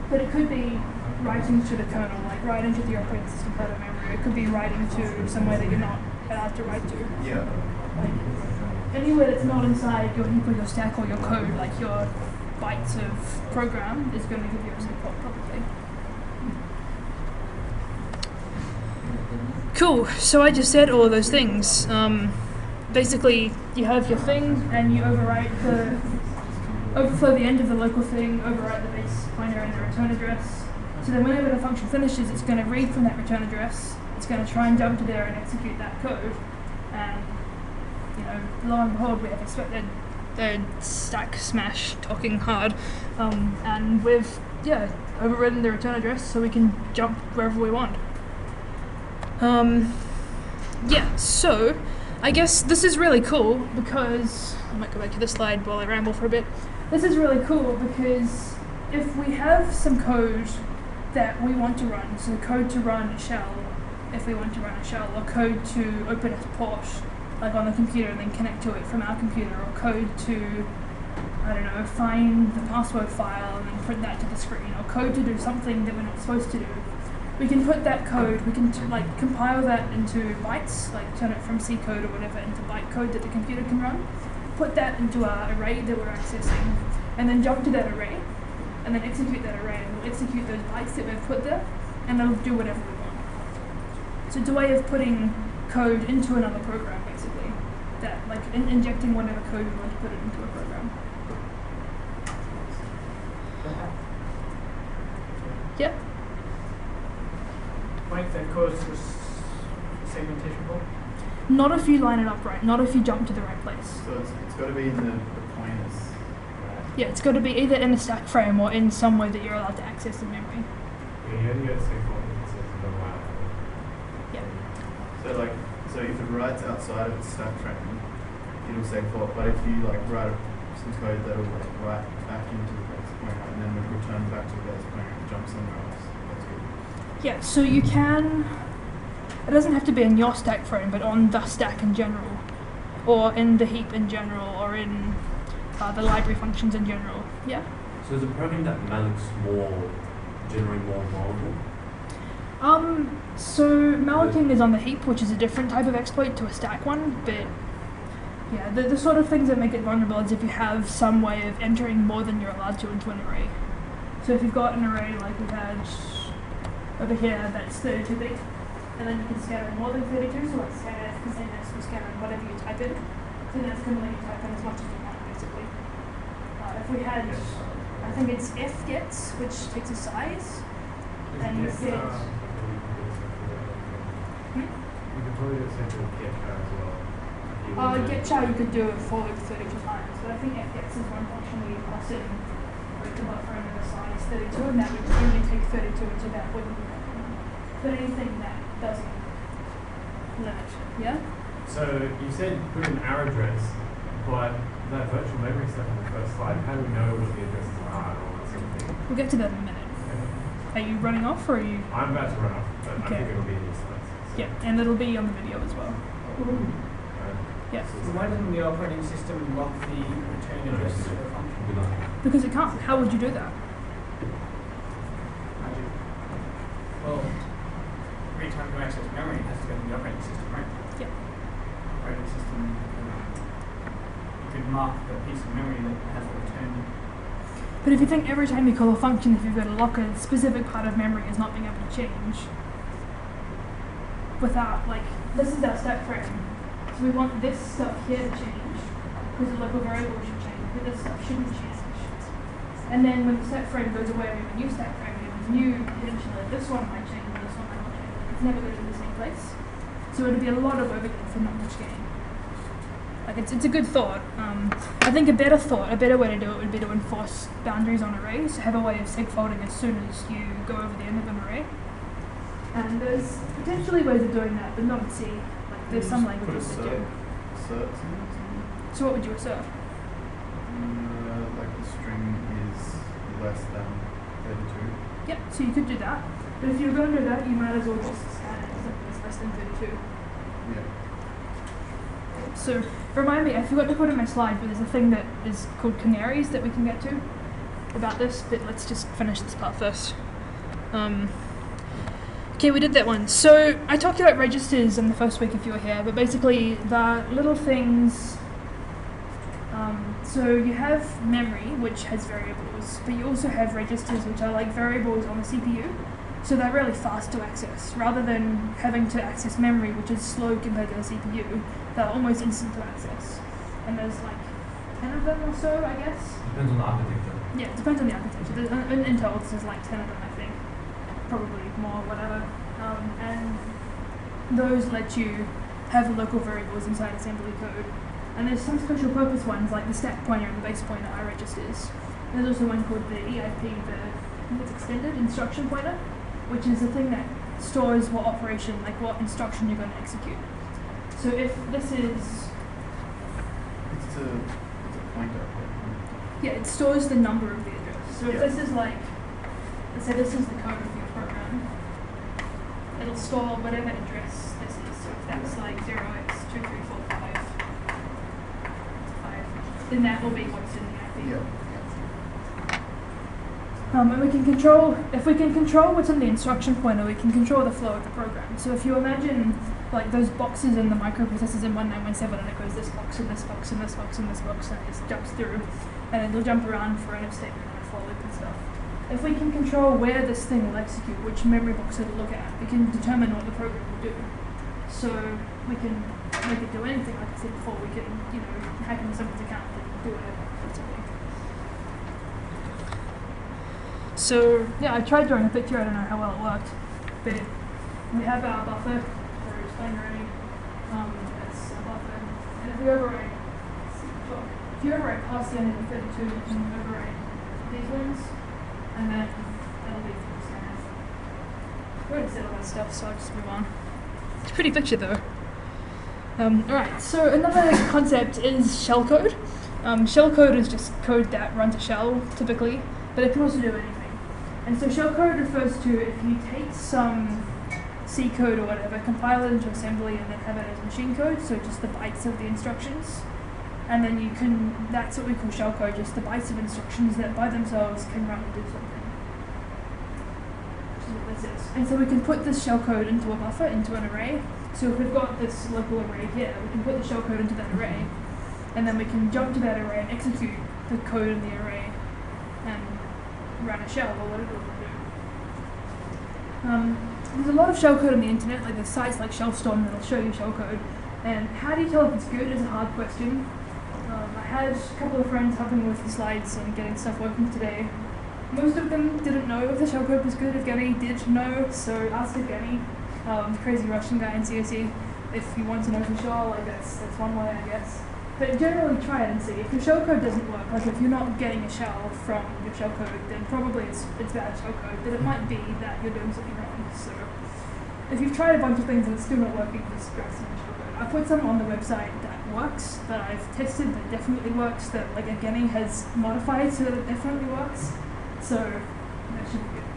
But it could be writing to the kernel, like writing to the operating system part of memory. It could be writing to somewhere that you're not allowed to write to. Yeah. Like, anywhere that's not inside your heap or your stack or your code, like your bytes of program, is going to give you a seg fault probably. Cool, so I just said all of those things. Basically, you have your thing and you overflow the end of the local thing, overwrite the base pointer and the return address. So then whenever the function finishes, it's going to read from that return address, it's going to try and jump to there and execute that code. And, you know, lo and behold, we have expected the stack smash talking hard. And we've, overridden the return address so we can jump wherever we want. So I guess this is really cool because, I might go back to this slide while I ramble for a bit. This is really cool because if we have some code that we want to run, so code to run a shell, if we want to run a shell, or code to open a port, like on the computer and then connect to it from our computer, or code to, I don't know, find the password file and then print that to the screen, or code to do something that we're not supposed to do. We can put that code, we can compile that into bytes, like turn it from C code or whatever into byte code that the computer can run, put that into our array that we're accessing, and then jump to that array, and then execute that array, and we'll execute those bytes that we've put there, and it'll do whatever we want. So it's a way of putting code into another program, basically, that like injecting whatever code we want to put it into a program. Yeah. Mike, that goes to segmentation fault? Not if you line it up right, not if you jump to the right place. So it's got to be in the pointers. Right? Yeah, it's got to be either in a stack frame or in some way that you're allowed to access in memory. Yeah, you only get seg fault if it says no allowed. Yeah. So if it writes outside of its stack frame, it'll seg fault. But if you write some code that'll write back into the base pointer and then it'll return back to the base pointer and jump somewhere else, that's good. Yeah, so you can, it doesn't have to be in your stack frame, but on the stack in general, or in the heap in general, or in the library functions in general. Yeah. So is a program that mallocs generally more vulnerable? So mallocing is on the heap, which is a different type of exploit to a stack one, but yeah, the sort of things that make it vulnerable is if you have some way of entering more than you're allowed to into an array. So if you've got an array like we had over here that's 32 bit, and then you can scatter more than 32, so like scatter F, same as for scattering whatever you type in, so that's going to let you type in as much as you want, basically. If we had, I think it's F gets, which takes a size, and you said, You could probably do the same thing with get char as well. get char you could do it for loop 32 times, but I think F gets is one function where you pass in the buffer and the size 32, and that would only take 32, so that wouldn't be but anything that doesn't limit, yeah? So you said put an arrow address, but that virtual memory stuff on the first slide, how do we know what the addresses are and all that sort of thing? We'll get to that in a minute. Are you running off, or are you? I'm about to run off, but Okay. I think it'll be in these slides. So. Yeah, and it'll be on the video as well. Yeah. So why doesn't the operating system lock the return address to the function? Because it can't. How would you do that? Magic. Well, every time you access memory, it has to go to the operating system, right? Yeah. Operating system, you could mark the piece of memory that has the return. But if you think every time you call a function, if you've got to lock a specific part of memory is not being able to change, without, like, this is our stack frame. So we want this stuff here to change, because the local variable should change, but this stuff shouldn't change. And then when the stack frame goes away, we have a new stack frame, we have a new potentially, this one might change, and this one might not change. It's never going to be the same place. So it'd be a lot of overhead for not much gain. Like, it's a good thought. I think a better way to do it would be to enforce boundaries on arrays, to have a way of segfolding as soon as you go over the end of an array. And there's potentially ways of doing that, but not in C. Like, there's some languages that do. Asserts in it, something? So what would you assert? Like the string is less than 32. Yep, so you could do that. But if you were going to do that, you might as well just scan it something that's less than 32. Yeah. So, remind me, I forgot to put in my slide, but there's a thing that is called canaries that we can get to about this, but let's just finish this part first. Okay, we did that one. So, I talked about registers in the first week if you were here, but basically the little things, so you have memory, which has variables, but you also have registers, which are like variables on the CPU. So they're really fast to access. Rather than having to access memory, which is slow compared to the CPU, they're almost instant to access. And there's like 10 of them or so, I guess. Depends on the architecture. Yeah, it depends on the architecture. In Intel, there's like 10 of them, I think. Probably more, whatever. And those let you have local variables inside assembly code. And there's some special purpose ones, like the stack pointer and the base pointer are registers. And there's also one called the EIP, I think it's extended instruction pointer, which is the thing that stores what operation, like what instruction you're going to execute. So if this is... It's a pointer. Yeah, it stores the number of the address. So if this is like, let's say this is the code of your program, it'll store whatever address this is. So if that's like 0x2345, then that will be what's in the IP. Yeah. And we can control, if we can control what's in the instruction pointer, we can control the flow of the program. So if you imagine like those boxes in the microprocessors in 1917, and it goes this box and this box and this box and this box, and it just jumps through, and it'll jump around for an if statement and a for loop and stuff. If we can control where this thing will execute, which memory box it'll look at, we can determine what the program will do. So we can make it do anything, like I said before, we can, hack into someone's account and do whatever, basically. So, yeah, I tried drawing a picture, I don't know how well it worked, but we have our buffer for each binary, it's a buffer, and if we overwrite past the end of the 32, you can overwrite these ones, and then that'll be for the scan. We already said all that stuff, so I'll just move on. It's a pretty picture though. Alright, so another concept is shellcode. Shellcode is just code that runs a shell, typically, but it can also do anything. And so shellcode refers to if you take some C code or whatever, compile it into assembly, and then have it as machine code, so just the bytes of the instructions. And then you can, that's what we call shellcode, just the bytes of instructions that by themselves can run and do something. Which is what this is. And so we can put this shellcode into a buffer, into an array. So if we've got this local array here, we can put the shellcode into that array, and then we can jump to that array and execute the code in the array and run a shell or whatever we do. There's a lot of shellcode on the internet, like there's sites like Shellstorm that'll show you shellcode. And how do you tell if it's good is a hard question. I had a couple of friends helping with the slides and getting stuff working today. Most of them didn't know if the shellcode was good. Evgeny did know, so ask Evgeny, crazy Russian guy in CSE, if you want to know for sure. Like that's one way, I guess. But generally try it and see. If your shellcode doesn't work, like if you're not getting a shell from your shellcode, then probably it's bad shellcode, but it might be that you're doing something wrong. So if you've tried a bunch of things and it's still not working, just grab some shellcode. I put some on the website that works, that I've tested that definitely works, that like Evgeny has modified so that it definitely works. So that should be good.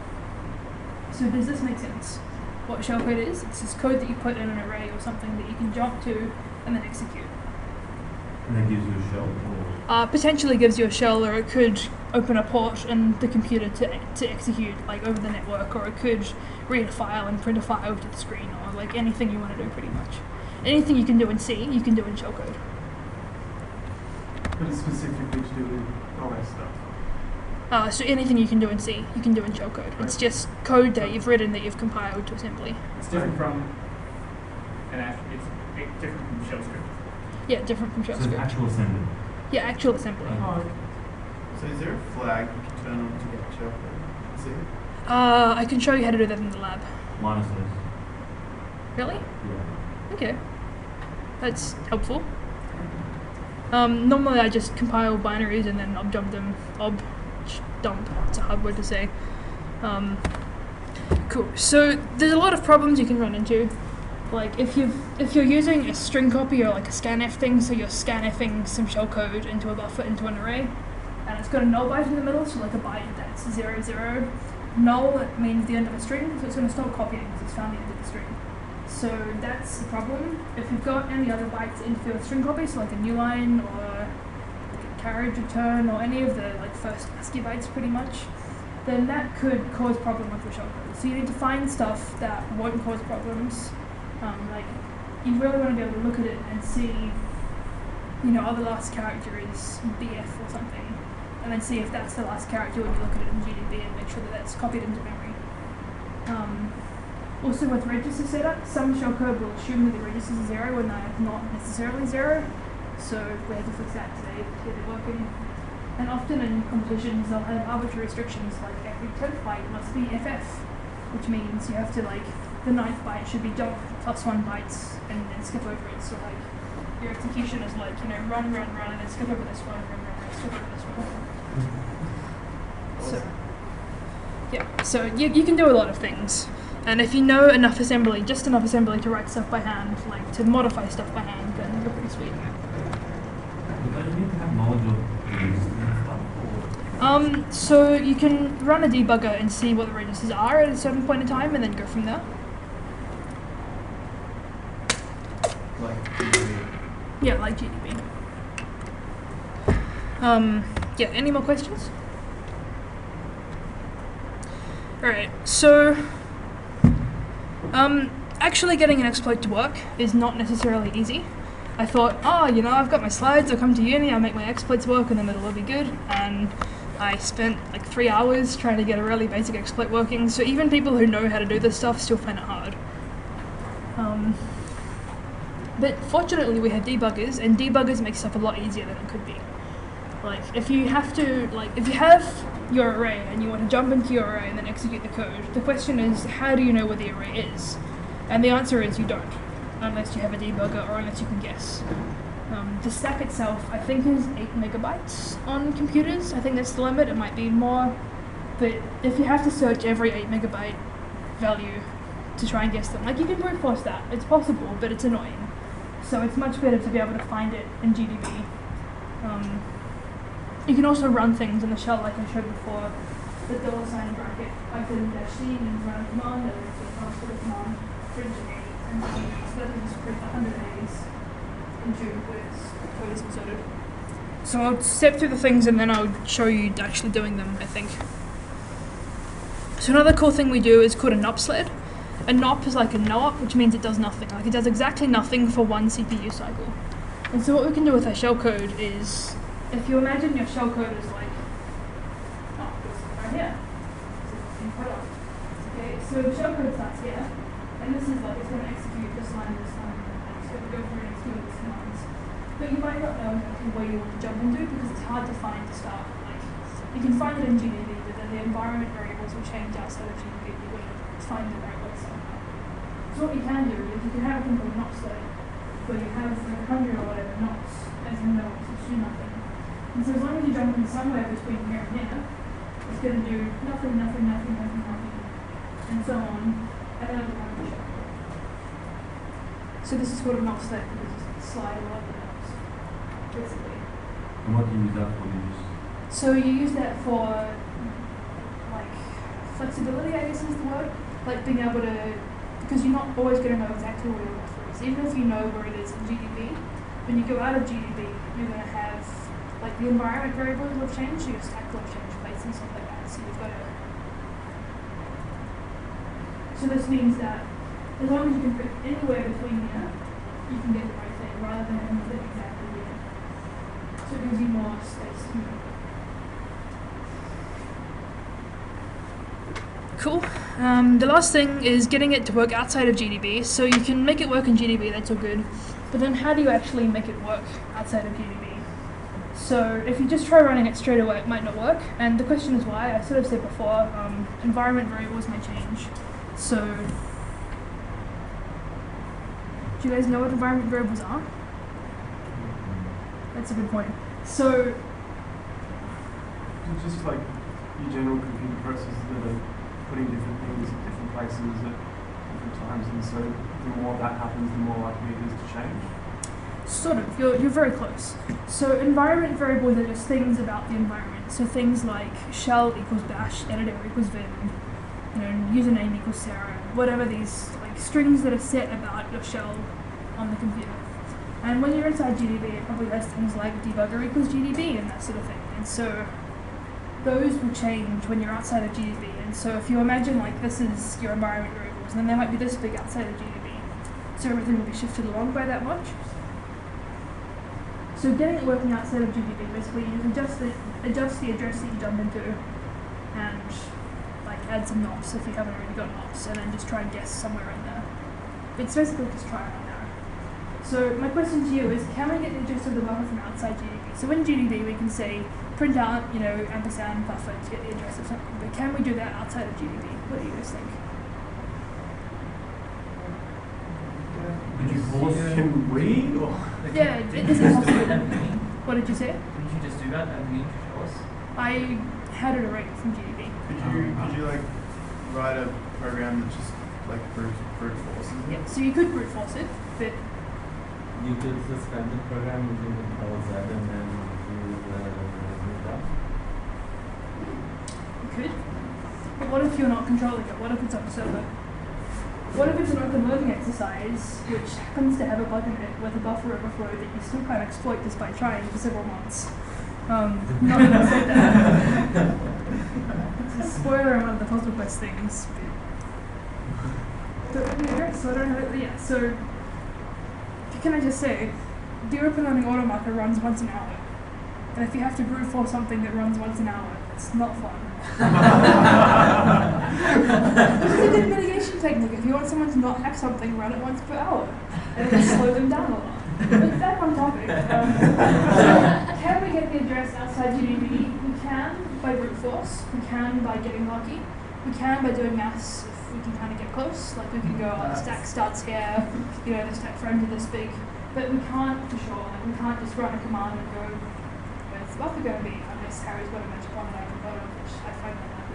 So does this make sense? What shellcode is? It's this code that you put in an array or something that you can jump to and then execute. And that gives you a shell? Or? Potentially gives you a shell, or it could open a port in the computer to execute like over the network, or it could read a file and print a file to the screen, or like anything you want to do pretty much. Anything you can do in C, you can do in shellcode. But it's specifically to do with OS stuff. So anything you can do in C, you can do in shellcode. It's just code that you've written that you've compiled to assembly. It's different from it's different from shell script. Yeah, different from shell So it's script. actual assembly. Yeah, actual assembly. Oh, So is there a flag you can turn on to get shellcode? See? I can show you how to do that in the lab. Minus those. Really? Yeah. Okay. That's helpful. Normally I just compile binaries and then dump them. Dump. It's a hard word to say. Cool. So there's a lot of problems you can run into. Like if you're using a string copy or like a scanf thing, so you're scanfing some shellcode into a buffer, into an array, and it's got a null byte in the middle, so like a byte that's 0, 0. Null means the end of a string, so it's going to stop copying because it's found the end of the string. So that's the problem. If you've got any other bytes that interfere with string copy, so like a new line or like a carriage return or any of the like first ASCII bytes pretty much, then that could cause problem with your shellcode. So you need to find stuff that won't cause problems. Like you really want to be able to look at it and see, oh, the last character is BF or something, and then see if that's the last character when you look at it in GDB and make sure that that's copied into memory. Also with register setup, some shellcode will assume that the registers are 0 when they're not necessarily 0, so we had to fix that today to get it working. And often in competitions they'll have arbitrary restrictions like every 10th byte must be FF, which means you have to the 9th byte should be jump plus 1 bytes and then skip over it. So your execution is run, and then skip over this one, run, skip over this one. So yeah, so you can do a lot of things. And if you know enough assembly, just enough assembly to write stuff by hand, to modify stuff by hand, then you're pretty sweet. But you need to have knowledge of the registers and stuff, or? So you can run a debugger and see what the registers are at a certain point in time and then go from there. Like GDB. Yeah, like GDB. Yeah, any more questions? Alright, so actually getting an exploit to work is not necessarily easy. I thought, I've got my slides, I'll come to uni, I'll make my exploits work and then it'll all be good. And I spent 3 hours trying to get a really basic exploit working, so even people who know how to do this stuff still find it hard. But fortunately we have debuggers, and debuggers make stuff a lot easier than it could be. If you have your array and you want to jump into your array and then execute the code, the question is, how do you know where the array is? And the answer is you don't, unless you have a debugger or unless you can guess. The stack itself, I think, is 8 megabytes on computers. I think that's the limit. It might be more, but if you have to search every 8 megabyte value to try and guess them, you can brute force that. It's possible, but it's annoying. So it's much better to be able to find it in GDB. You can also run things in the shell, like I showed before. The $sign bracket, I can -c and run a command, and then transfer the command, print an A, and so that can just print 100 A's into where the code is inserted. So I'll step through the things and then I'll show you actually doing them, I think. So another cool thing we do is called a NOP sled. A NOP is like a no-op, which means it does nothing. It does exactly nothing for one CPU cycle. And so what we can do with our shellcode is, if you imagine your shellcode is right here. Okay, so shellcode starts here, and this is it's going to execute this line, and it's going to go through and execute these commands. But you might not know exactly where you want to jump into because it's hard to find to start. You can find it in GDB, but then the environment variables will change outside of GDB. You're going to find the right way somehow. So what you can do is you can have a thing called NOP sled, where you have 100 or whatever NOPs as in nodes, which do nothing. And so as long as you jump in somewhere between here and here, it's going to do nothing, and so on, and then it'll run the shellcode. So this is called a NOP sled because it's slide a lot of the NOPs, basically. And what do you use that for? So you use that for flexibility, I guess is the word. Being able to, because you're not always going to know exactly where your buffer is. Even if you know where it is in GDB, when you go out of GDB, you're going to have, like, the environment variables will change, so your stack will change place and stuff like that. So you've got to. So this means that as long as you can put anywhere between here, you can get the right thing rather than having to put it exactly here. So it gives you more space to move. Cool. The last thing is getting it to work outside of GDB. So you can make it work in GDB, that's all good. But then how do you actually make it work outside of GDB? So if you just try running it straight away, it might not work. And the question is why. I sort of said before, environment variables may change. So do you guys know what environment variables are? That's a good point. So It's just like your general computer processes that are putting different things at different places at different times, and so the more that happens, the more likely it is to change. sort of, you're very close. So environment variables are just things about the environment. So things like shell equals bash, editor equals vim, username equals Sarah, whatever these like strings that are set about your shell on the computer. And when you're inside GDB, it probably has things like debugger equals GDB and that sort of thing. And so those will change when you're outside of GDB. And so if you imagine like this is your environment variables, then they might be this big outside of GDB. So everything will be shifted along by that much. So getting it working outside of GDB, basically you just adjust the address that you jump into and like add some knobs if you haven't already got knobs, and then just try and guess somewhere in there. It's basically just trial and error. So my question to you is, can we get the address of the buffer from outside GDB? So in GDB we can say print out, ampersand buffer to get the address of something, but can we do that outside of GDB? What do you guys think? Did you force Can we? Or Yeah, it Didn't you isn't just do possible. it at the beginning? What did you say? Didn't you just do that at the beginning to show us? I had it already from GDB. Could you like write a program that just like brute forces it? Yeah, so you could brute force it, but You could suspend the program using Control Z and then use the stuff. you could. But what if you're not controlling it? What if it's on a server? What if it's an open learning exercise which happens to have a bug in it with a buffer overflow that you still can't exploit despite trying for several months? Not that I said that. It's a spoiler on one of the puzzle quest things. But so I don't know. Yeah, so can I just say, the open learning auto marker runs once an hour. And if you have to brute force something that runs once an hour, it's not fun. This is a good mitigation technique. If you want someone to not hack something, run it once per hour. And it'll slow them down a lot. But back on topic. Can we get the address outside GDB? We can by brute force. We can by getting lucky. We can by doing maths if we can kind of get close. Like we can go, the stack starts here, the stack frames are this big. But we can't for sure. Like we can't just run a command and go, where's the buffer going to be? Unless Harry's got a magic wand that I can vote on, which I find that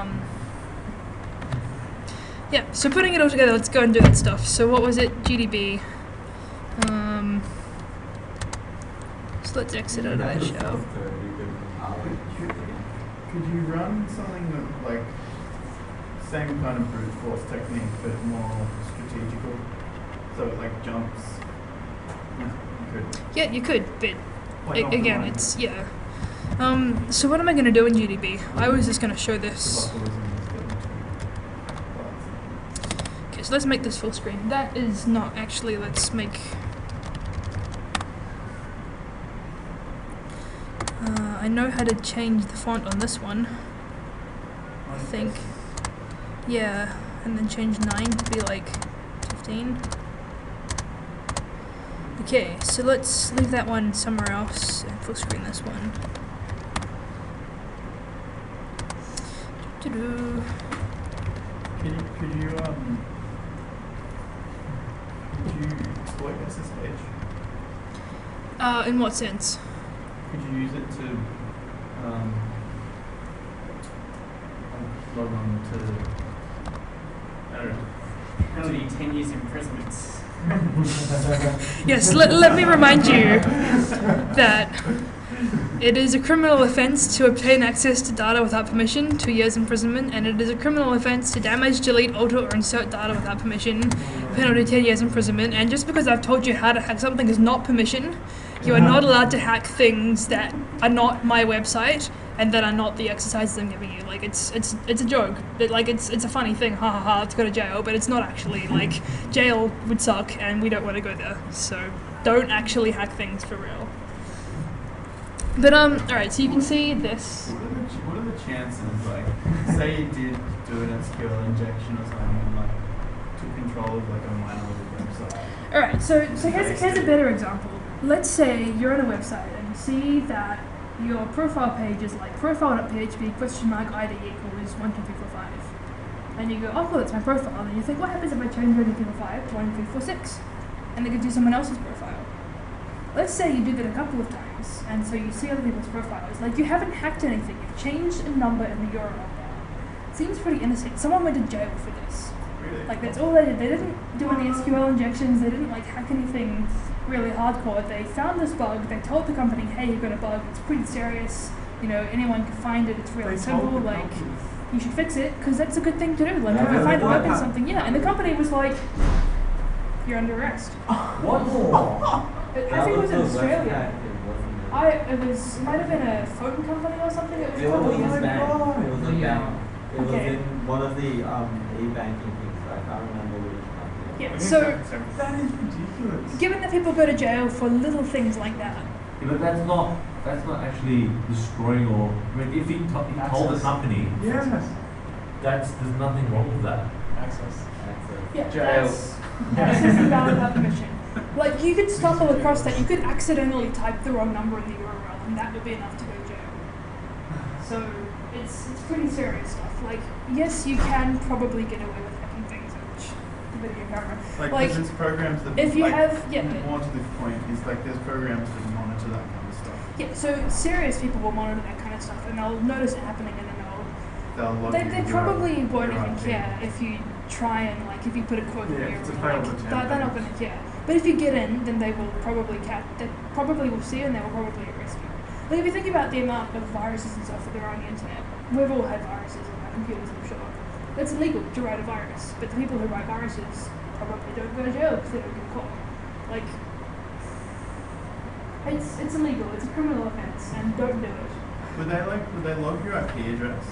weird. Yeah, so putting it all together, let's go and do that stuff. So what was it? GDB. So let's exit out of that shell. Could you run something that like same kind of brute force technique but more strategical? So it like jumps. You could. Yeah, you could, but like again, optimize it's yeah. So what am I going to do in GDB? I was just going to show this. Okay, so let's make this full screen. That is not actually. Let's make. I know how to change the font on this one. I think. Yeah, and then change 9 to be like 15. Okay, so let's leave that one somewhere else and full screen this one. Doo-doo. Could you exploit SSH? In what sense? Could you use it to log on to I don't know. Penalty 10 years imprisonment. Yes, let me remind you that It is a criminal offence to obtain access to data without permission, 2 years imprisonment, and it is a criminal offence to damage, delete, alter, or insert data without permission, penalty 10 years imprisonment. And just because I've told you how to hack something is not permission, you are not allowed to hack things that are not my website and that are not the exercises I'm giving you. Like it's a joke. It's a funny thing, ha ha ha, let's go to jail, but it's not actually. Like, jail would suck and we don't want to go there. So don't actually hack things for real. But alright, so you can see this. What are the chances, like, say you did do an SQL injection or something and like took control of like a minor website? Alright, so here's a better example. Let's say you're on a website and you see that your profile page is like profile.php !ID equals 12345. And you go, oh cool, that's my profile. And you think, what happens if I change 12345 to 12346? And it gives you someone else's profile. Let's say you do that a couple of times, and so you see other people's profiles. Like, you haven't hacked anything, you've changed a number in the URL bar. Seems pretty innocent. Someone went to jail for this. Really? Like, that's all they did. They didn't do any SQL injections, they didn't like hack anything really hardcore. They found this bug, they told the company, hey, you've got a bug, it's pretty serious, you know, anyone can find it, it's really simple, like, you should fix it, because that's a good thing to do. Like, if you find a bug in something, yeah, and the company was like, you're under arrest. What? I think it was in Australia. It might have been a phone company or something. It was It probably was a bank. It was a Yeah. bank. It was Okay. in one of the e-banking things. I can't remember which company. Yeah, so That is ridiculous. given that people go to jail for little things like that, Yeah, but that's not actually destroying or. I mean, if he told the Access. company, Yes. there's nothing wrong with that. Access. yeah, Jail. that's just invalid without permission. Like, you could stumble across that. You could accidentally type the wrong number in the URL, and that would be enough to go to jail. So it's pretty serious stuff. Like, yes, you can probably get away with hacking things, which the video camera. Like there's programs that if you like, have more to this point is like there's programs that monitor that kind of stuff. yeah, so serious people will monitor that kind of stuff, and they'll notice it happening, and then They'll log they into your- probably won't your even IP. care if you try and like if you put a quote in Yeah, your it's a URL, failed like, attempt. they're not going to care. But if you get in, then they will probably they probably will see, and they will probably arrest you. Like, if you think about the amount of viruses and stuff that there are on the internet, we've all had viruses on our computers, I'm sure. It's illegal to write a virus, but the people who write viruses probably don't go to jail because they don't get caught. Like, it's illegal. It's a criminal offense, and don't do it. Would they log your IP address?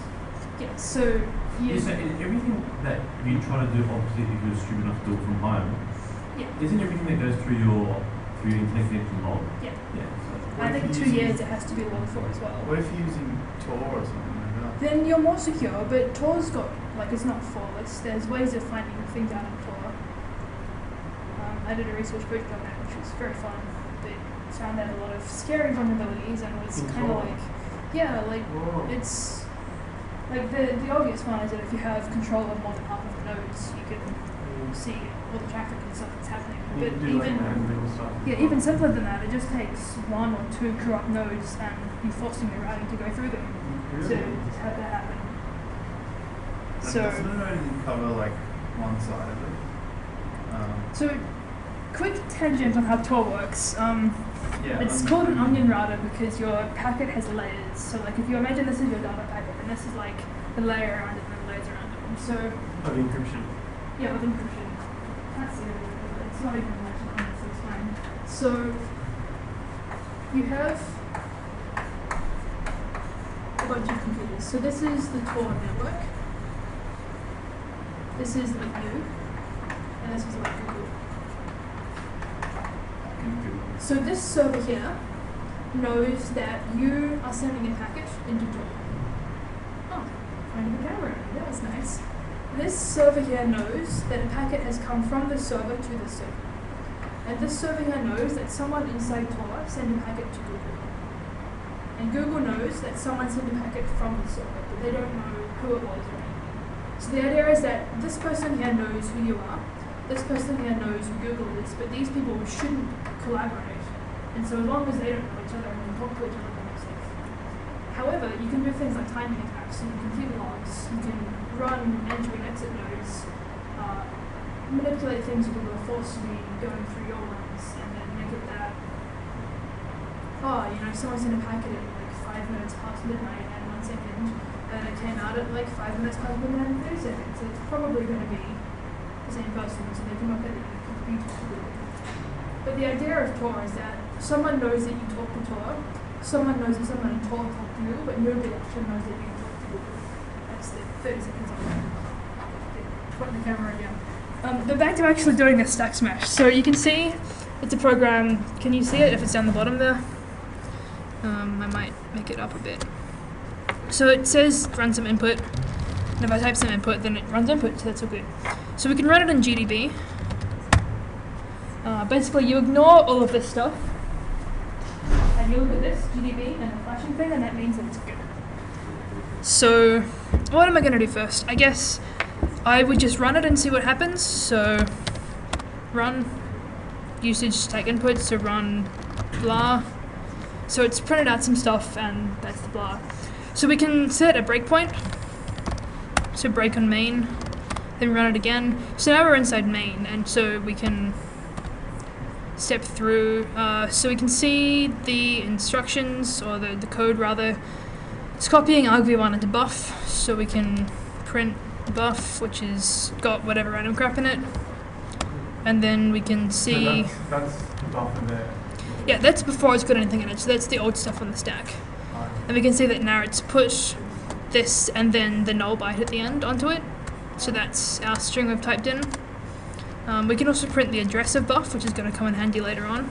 Yeah. So you. Is everything that you try to do, obviously, if you're stupid enough to do it from home, Yeah. isn't everything that goes through your internet connection log? Yeah. Yeah. So I think What if 2 you're years using- it has to be logged for as well. What if you're using Tor or something like that? Then you're more secure, but Tor's got, like, it's not full. There's ways of finding things out in Tor. I did a research project on that, which was very fun, but found out a lot of scary vulnerabilities and was In kind of Tor? like, yeah, like, Whoa. it's, like, the obvious one is that if you have control of more than half of the nodes, you can see all the traffic and stuff that's happening. You But can do like even, manual stuff. yeah, even simpler than that, it just takes 1 or 2 corrupt nodes and you forcing your routing to go through them to have that happen. And So, doesn't it only cover like one side of it? so quick tangent on how Tor works. Yeah. It's called an onion router because your packet has layers. So, like, if you imagine this is your data packet, and this is like the layer around it and the layers around it. So, Of encryption. yeah, with encryption. That's it. It's not even much on so it's fine. So, you have a bunch of computers. So this is the Tor network. This is like you. And this is like Google. So this server here knows that you are sending a packet into Tor. Oh, finding the camera. That was nice. This server here knows that a packet has come from the server to the server. And this server here knows that someone inside Tor sent a packet to Google. And Google knows that someone sent a packet from the server, but they don't know who it was or anything. So the idea is that this person here knows who you are, this person here knows who Google is, but these people shouldn't collaborate. And so as long as they don't know each other and can talk to each other, they're safe. However, you can do things like timing attacks, so you can keep logs, you can run entry and exit nodes, manipulate things that were forced to be going through your ones, and then make it that oh, someone's in a packet at like 5 minutes past midnight and 1 second, and it came out at like 5 minutes past midnight and 30 seconds. So it's probably going to be the same person, so they can look at it and be talkable. But the idea of Tor is that someone knows that you talk to Tor, someone knows that someone in Tor talked to you, but nobody actually knows that you talk to Google. That's the 30 seconds on that. Putting the camera again. But back to actually doing a stack smash. So you can see it's a program. Can you see it if it's down the bottom there? I might make it up a bit. So it says run some input, and if I type some input, then it runs input, so that's all good. So we can run it in GDB. Basically, you ignore all of this stuff, and you look at this, GDB, and the flashing thing, and that means that it's good. So what am I going to do first? I guess I would just run it and see what happens. So run usage take input, so run blah. So it's printed out some stuff and that's the blah. So we can set a breakpoint. So break on main, then run it again. So now we're inside main, and so we can step through. So we can see the instructions, or the code rather. It's copying argv1 into buff, so we can print buff, which has got whatever random crap in it. And then we can see... So that's the buffer there. Yeah, that's before it's got anything in it, so that's the old stuff on the stack. Right. And we can see that now it's put this and then the null byte at the end onto it. So that's our string we've typed in. We can also print the address of buff, which is going to come in handy later on.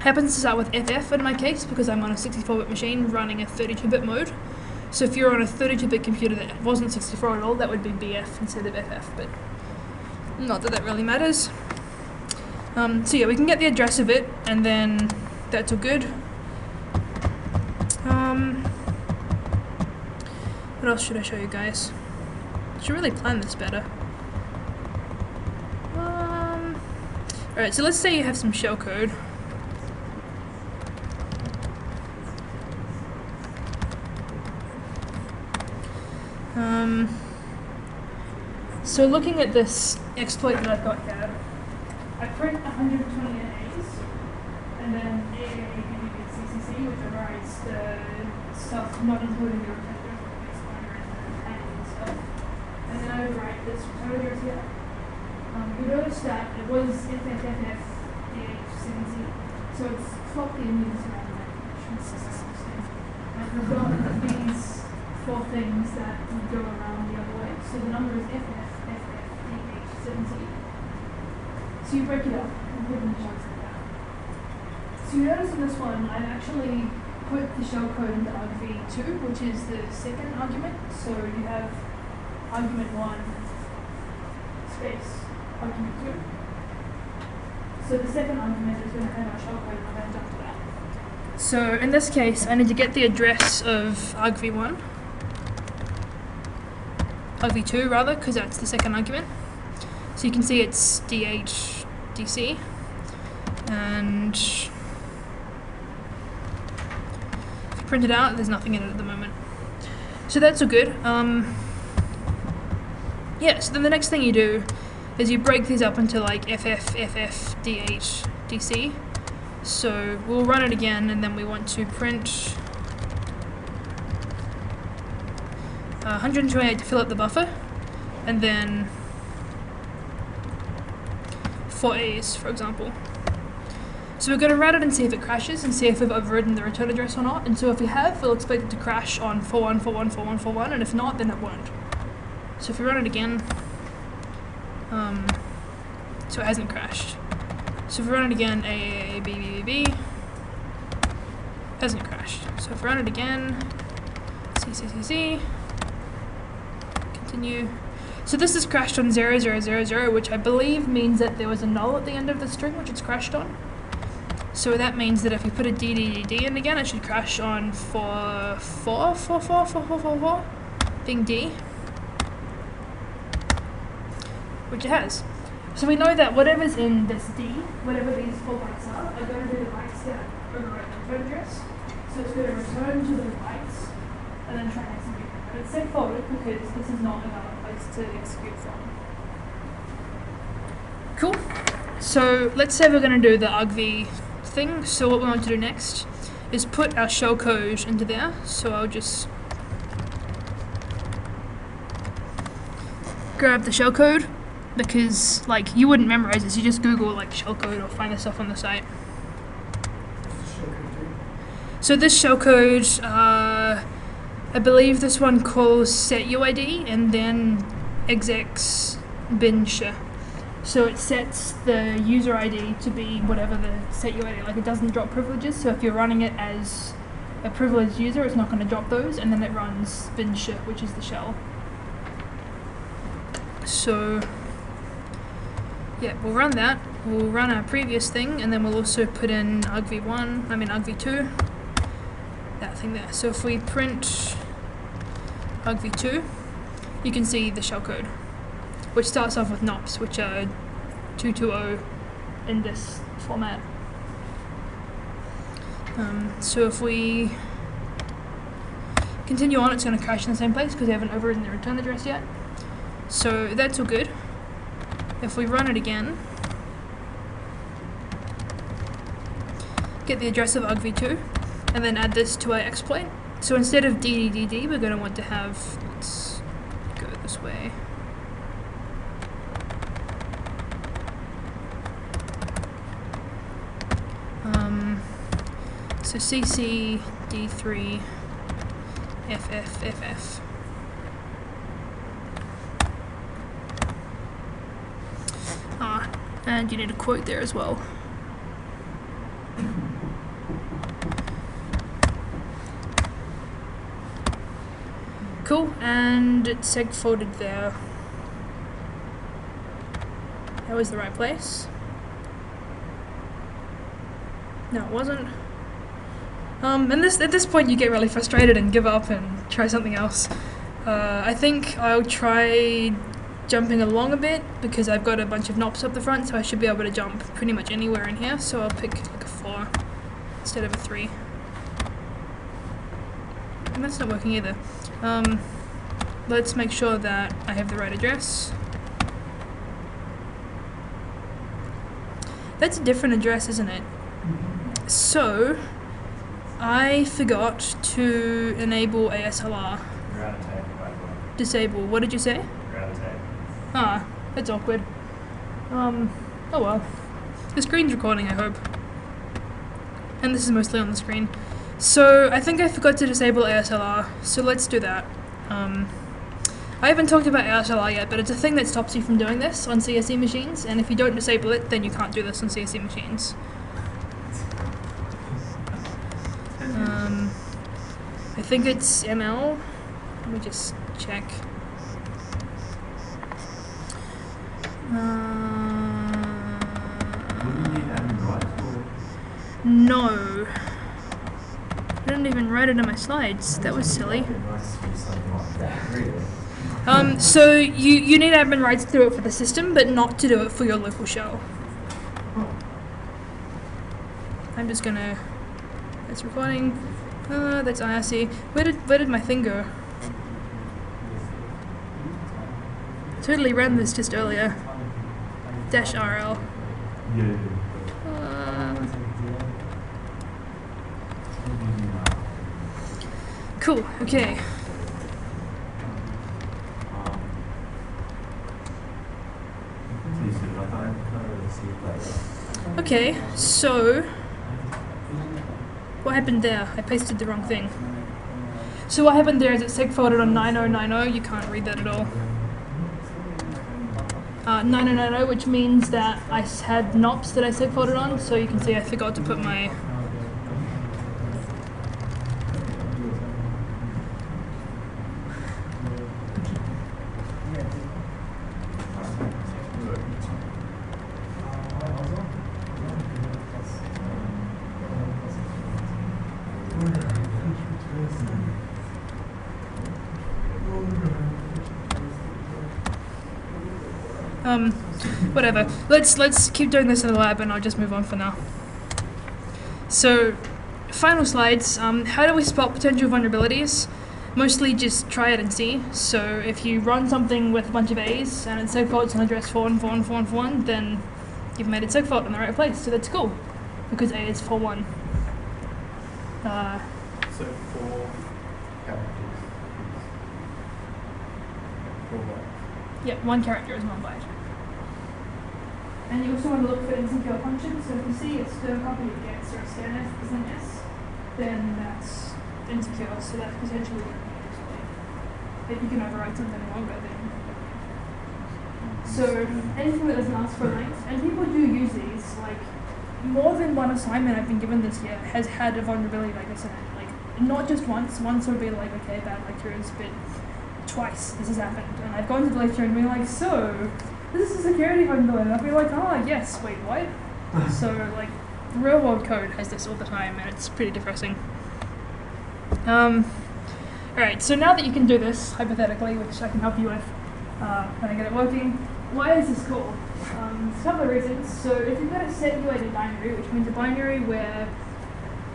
Happens to start with FF in my case, because I'm on a 64-bit machine running a 32-bit mode. So if you're on a 32-bit computer that wasn't 64 at all, that would be BF instead of FF, but not that that really matters. So yeah, we can get the address of it, and then that's all good. What else should I show you guys? I should really plan this better. Alright, so let's say you have some shellcode. So looking at this exploit that I've got here, I print 128 A's, and then AAABBCCC, which overrides the stuff not including the return address, but base pointer and stuff. And then I overwrite this return address here. You notice that it was FFFF-DH7Z, so it's flopped the units around that connection. And we've got these 4 things that would go around the other way. So the number is FFFF-DH7Z. So you break it up and put it in chunks like that. So you notice in this one, I've actually put the shellcode into argv2, which is the second argument. So you have argument 1 space argument 2. So the second argument is going to have our shellcode, and I'm going to jump to that. So in this case, I need to get the address of argv1, argv2 rather, because that's the second argument. So you can see it's DHDC, and if you print it out, there's nothing in it at the moment. So that's all good. Yeah, so then the next thing you do is you break these up into like FF, FF, DH, DC. So we'll run it again, and then we want to print 128 to fill up the buffer, and then 4 A's, for example. So we're going to run it and see if it crashes, and see if we've overridden the return address or not. And so if we have, we'll expect it to crash on 41414141, and if not, then it won't. So if we run it again, so it hasn't crashed. So if we run it again, AAABBB, hasn't crashed. So if we run it again, CCCC, continue. So this is crashed on 0000, which I believe means that there was a null at the end of the string, which it's crashed on. So that means that if you put a DDD in again, it should crash on 44444444, being D, which it has. So we know that whatever's in this D, whatever these 4 bytes are going to be the bytes that overwrite the return address. So it's going to return to those bytes and then try and execute them. But it's set forward because this is not a valid place to execute from. Cool. So let's say we're going to do the argv3 thing. So what we want to do next is put our shellcode into there. So I'll just grab the shellcode, because like you wouldn't memorize this, you just Google like shellcode or find this stuff on the site. So this shellcode, I believe this one calls setuid and then execs bin sh. So it sets the user ID to be whatever the setuid, like it doesn't drop privileges. So if you're running it as a privileged user, it's not going to drop those, and then it runs bin sh, which is the shell. So yeah, we'll run that. We'll run our previous thing, and then we'll also put in argv2, that thing there. So if we print argv2, you can see the shellcode, which starts off with nops, which are 220 in this format. So if we continue on, it's going to crash in the same place because we haven't overridden the return address yet. So that's all good. If we run it again, get the address of argv2, and then add this to our exploit. So instead of ddd, we're going to want to have, let's go this way. So cc d3 ff. And you need a quote there as well. Cool, and it's segfolded there. That was the right place. No, it wasn't. And at this point you get really frustrated and give up and try something else. I think I'll try jumping along a bit because I've got a bunch of knobs up the front, so I should be able to jump pretty much anywhere in here. So I'll pick like a 4 instead of a 3. And that's not working either. Let's make sure that I have the right address. That's a different address, isn't it? So I forgot to enable ASLR. You're out of tape, by the way. Disable. What did you say? You're out of tape. Ah, that's awkward. Oh well. The screen's recording, I hope. And this is mostly on the screen. So I think I forgot to disable ASLR, so let's do that. I haven't talked about ASLR yet, but it's a thing that stops you from doing this on CSE machines, and if you don't disable it, then you can't do this on CSE machines. I think it's ML. Let me just check. No. I didn't even write it in my slides. That was silly. So you need admin rights to do it for the system, but not to do it for your local shell. I'm just gonna. That's recording. That's IRC. Where did my thing go? Totally ran this just earlier. -RL. Cool. Okay. Okay, so what happened there? I pasted the wrong thing. So what happened there is it segfolded on 9090. You can't read that at all. 9090, which means that I had nops that I segfolded on. So you can see I forgot to put my. Whatever. Let's keep doing this in the lab, and I'll just move on for now. So, final slides. How do we spot potential vulnerabilities? Mostly just try it and see. So if you run something with a bunch of A's and it segfaults on address 4 and 4 and 4 and 4, then you've made it segfault in the right place. So that's cool. because A is for 1. So 4 characters. 4 bytes. Yeah, 1 character is 1 byte. And you also want to look for insecure functions. So if you see a string copy of X or a scanf is an S, then that's insecure. So that's potentially going to be a display. If you can override something longer, then. So anything that doesn't ask for length, and people do use these. Like more than one assignment I've been given this year has had a vulnerability like this in it. Like not just once. Once would be like, okay, bad lecturers, but twice this has happened. And I've gone to the lecturer and been like, so this is a security vulnerability. And I'll be like, oh yes, wait, what? So like real world code has this all the time, and it's pretty depressing. Alright, so now that you can do this hypothetically, which I can help you with when I get it working, why is this cool? There's a couple of reasons. So if you've got a set UID binary, which means a binary where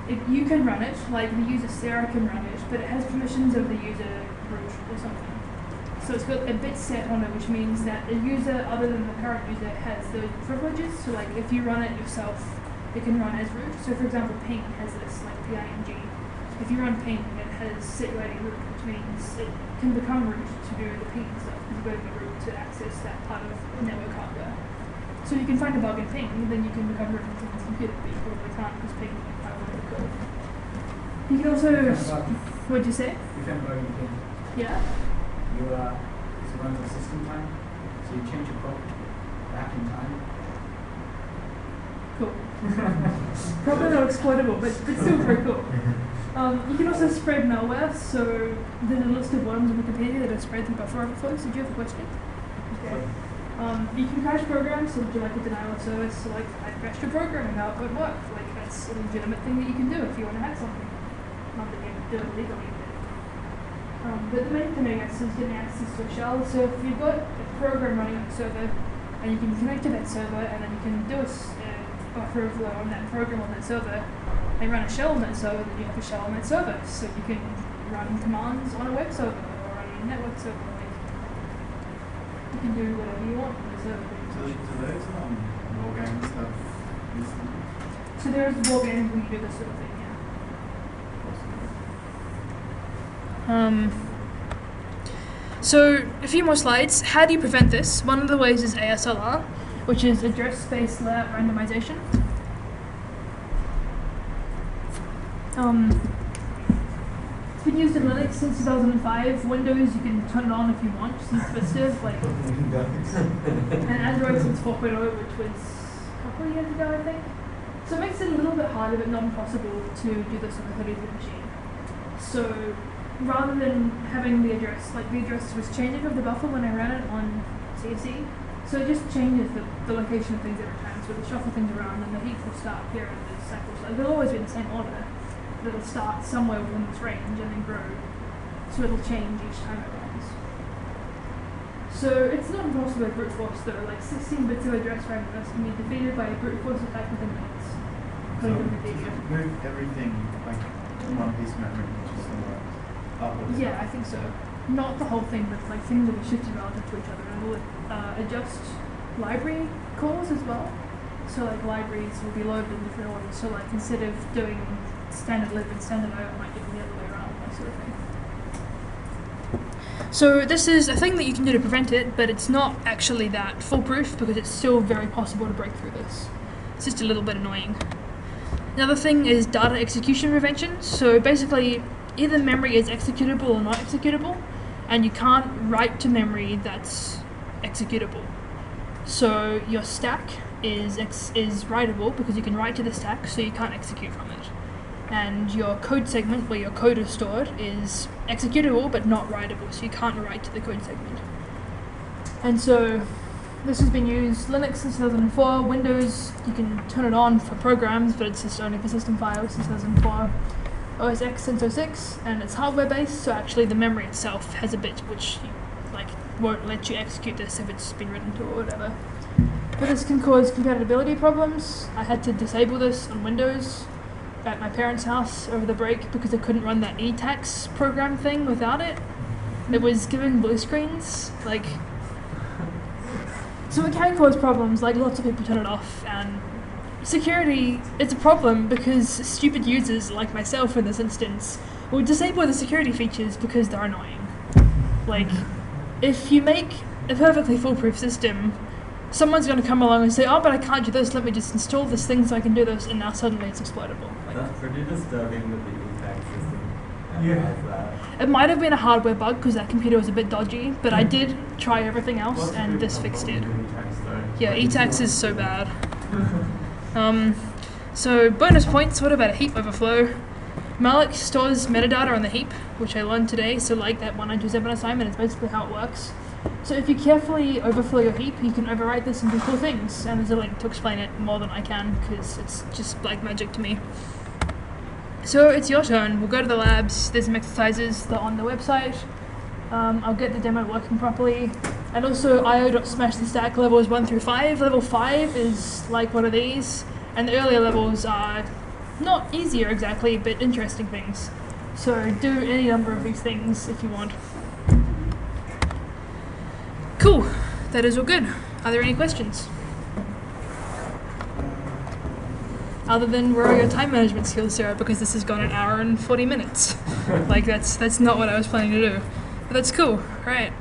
if you can run it, like the user Sarah can run it, but it has permissions of the user root or something. So it's got a bit set on it, which means that a user other than the current user has those privileges. So like if you run it yourself, it can run as root. So for example, ping has this, like ping. If you run ping, it has set UID root, which means it can become root to do the ping stuff. You go to the root to access that part of network hardware. So you can find a bug in ping, then you can become root in someone's computer, but you probably can't because ping is part of the code. You can also, what'd you say? You found bug in ping. Yeah. You it's run to system time, so you change your code back in time. Cool. Probably not exploitable, but still pretty cool. You can also spread malware, so there's a list of worms on Wikipedia that are spread through buffer overflows. Did you have a question? Okay. You can crash programs, so would you like a denial of service? So like, I crashed your program and how it would work. Like, that's a legitimate thing that you can do if you want to hack something. Not that you do it legally, but the main thing, I guess, is getting access to a shell. So if you've got a program running on a server, and you can connect to that server, and then you can do a buffer overflow on that program on that server, and run a shell on that server, then you have a shell on that server. So you can run commands on a web server or on a network server. Like, you can do whatever you want on the server. Do those war games have this? So there's war games where you do this sort of thing, yeah. So a few more slides. How do you prevent this? One of the ways is ASLR, which is address space layout randomization. It's been used in Linux since 2005. Windows, you can turn it on if you want. Since festive, like, and Android since 4.0, which was a couple of years ago, I think. So it makes it a little bit harder, but not impossible, to do this on a 32-bit machine. So rather than having the address, like the address was changing of the buffer when I ran it on CSE, so it just changes the location of things every time. So it'll shuffle things around, and the heap will start here in the cycle. So they'll always be in the same order. But it'll start somewhere within this range and then grow. So it'll change each time it runs. So it's not impossible with brute force though. Like 16 bits of address randomness can be defeated by a brute force attack within minutes. So move everything like one piece of memory, which is somewhere upwards. Yeah, I think so. Not the whole thing, but like things will be shifted relative to each other, and we'll adjust library calls as well. So like libraries will be loaded in different orders. So like instead of doing standard lib and standard out, might do it the other way around, that sort of thing. So this is a thing that you can do to prevent it, but it's not actually that foolproof because it's still very possible to break through this. It's just a little bit annoying. Another thing is data execution prevention. So basically, either memory is executable or not executable, and you can't write to memory that's executable. So your stack is writable because you can write to the stack, so you can't execute from it. And your code segment, where your code is stored, is executable but not writable, so you can't write to the code segment. And so this has been used Linux since 2004, Windows, you can turn it on for programs, but it's just only for system files since 2004, OS X since 2006, and it's hardware based, so actually the memory itself has a bit which won't let you execute this if it's been written to or whatever. But this can cause compatibility problems. I had to disable this on Windows at my parents' house over the break because I couldn't run that eTax program thing without it. It was giving blue screens, so it can cause problems, like lots of people turn it off, and security, it's a problem because stupid users like myself in this instance will disable the security features because they're annoying. Like, if you make a perfectly foolproof system, someone's going to come along and say, oh, but I can't do this, let me just install this thing so I can do this, and now suddenly it's exploitable. Like, That's pretty disturbing that the e-tax system Yeah. has that. it might have been a hardware bug because that computer was a bit dodgy, but I did try everything else and this fixed it. Yeah, e-tax is so bad. So bonus points, what about a heap overflow? Malloc stores metadata on the heap, which I learned today, so like that 1927 assignment is basically how it works. So if you carefully overflow your heap, you can overwrite this and do cool things, and there's a link to explain it more than I can, because it's just like magic to me. So it's your turn, we'll go to the labs, there's some exercises that are on the website. I'll get the demo working properly. And also io.smashthestack levels 1 through 5. Level 5 is like one of these, and the earlier levels are not easier exactly, but interesting things. So do any number of these things if you want. Cool, that is all good. Are there any questions? Other than where are your time management skills, Sarah, because this has gone an hour and 40 minutes. Like that's not what I was planning to do. But that's cool, alright.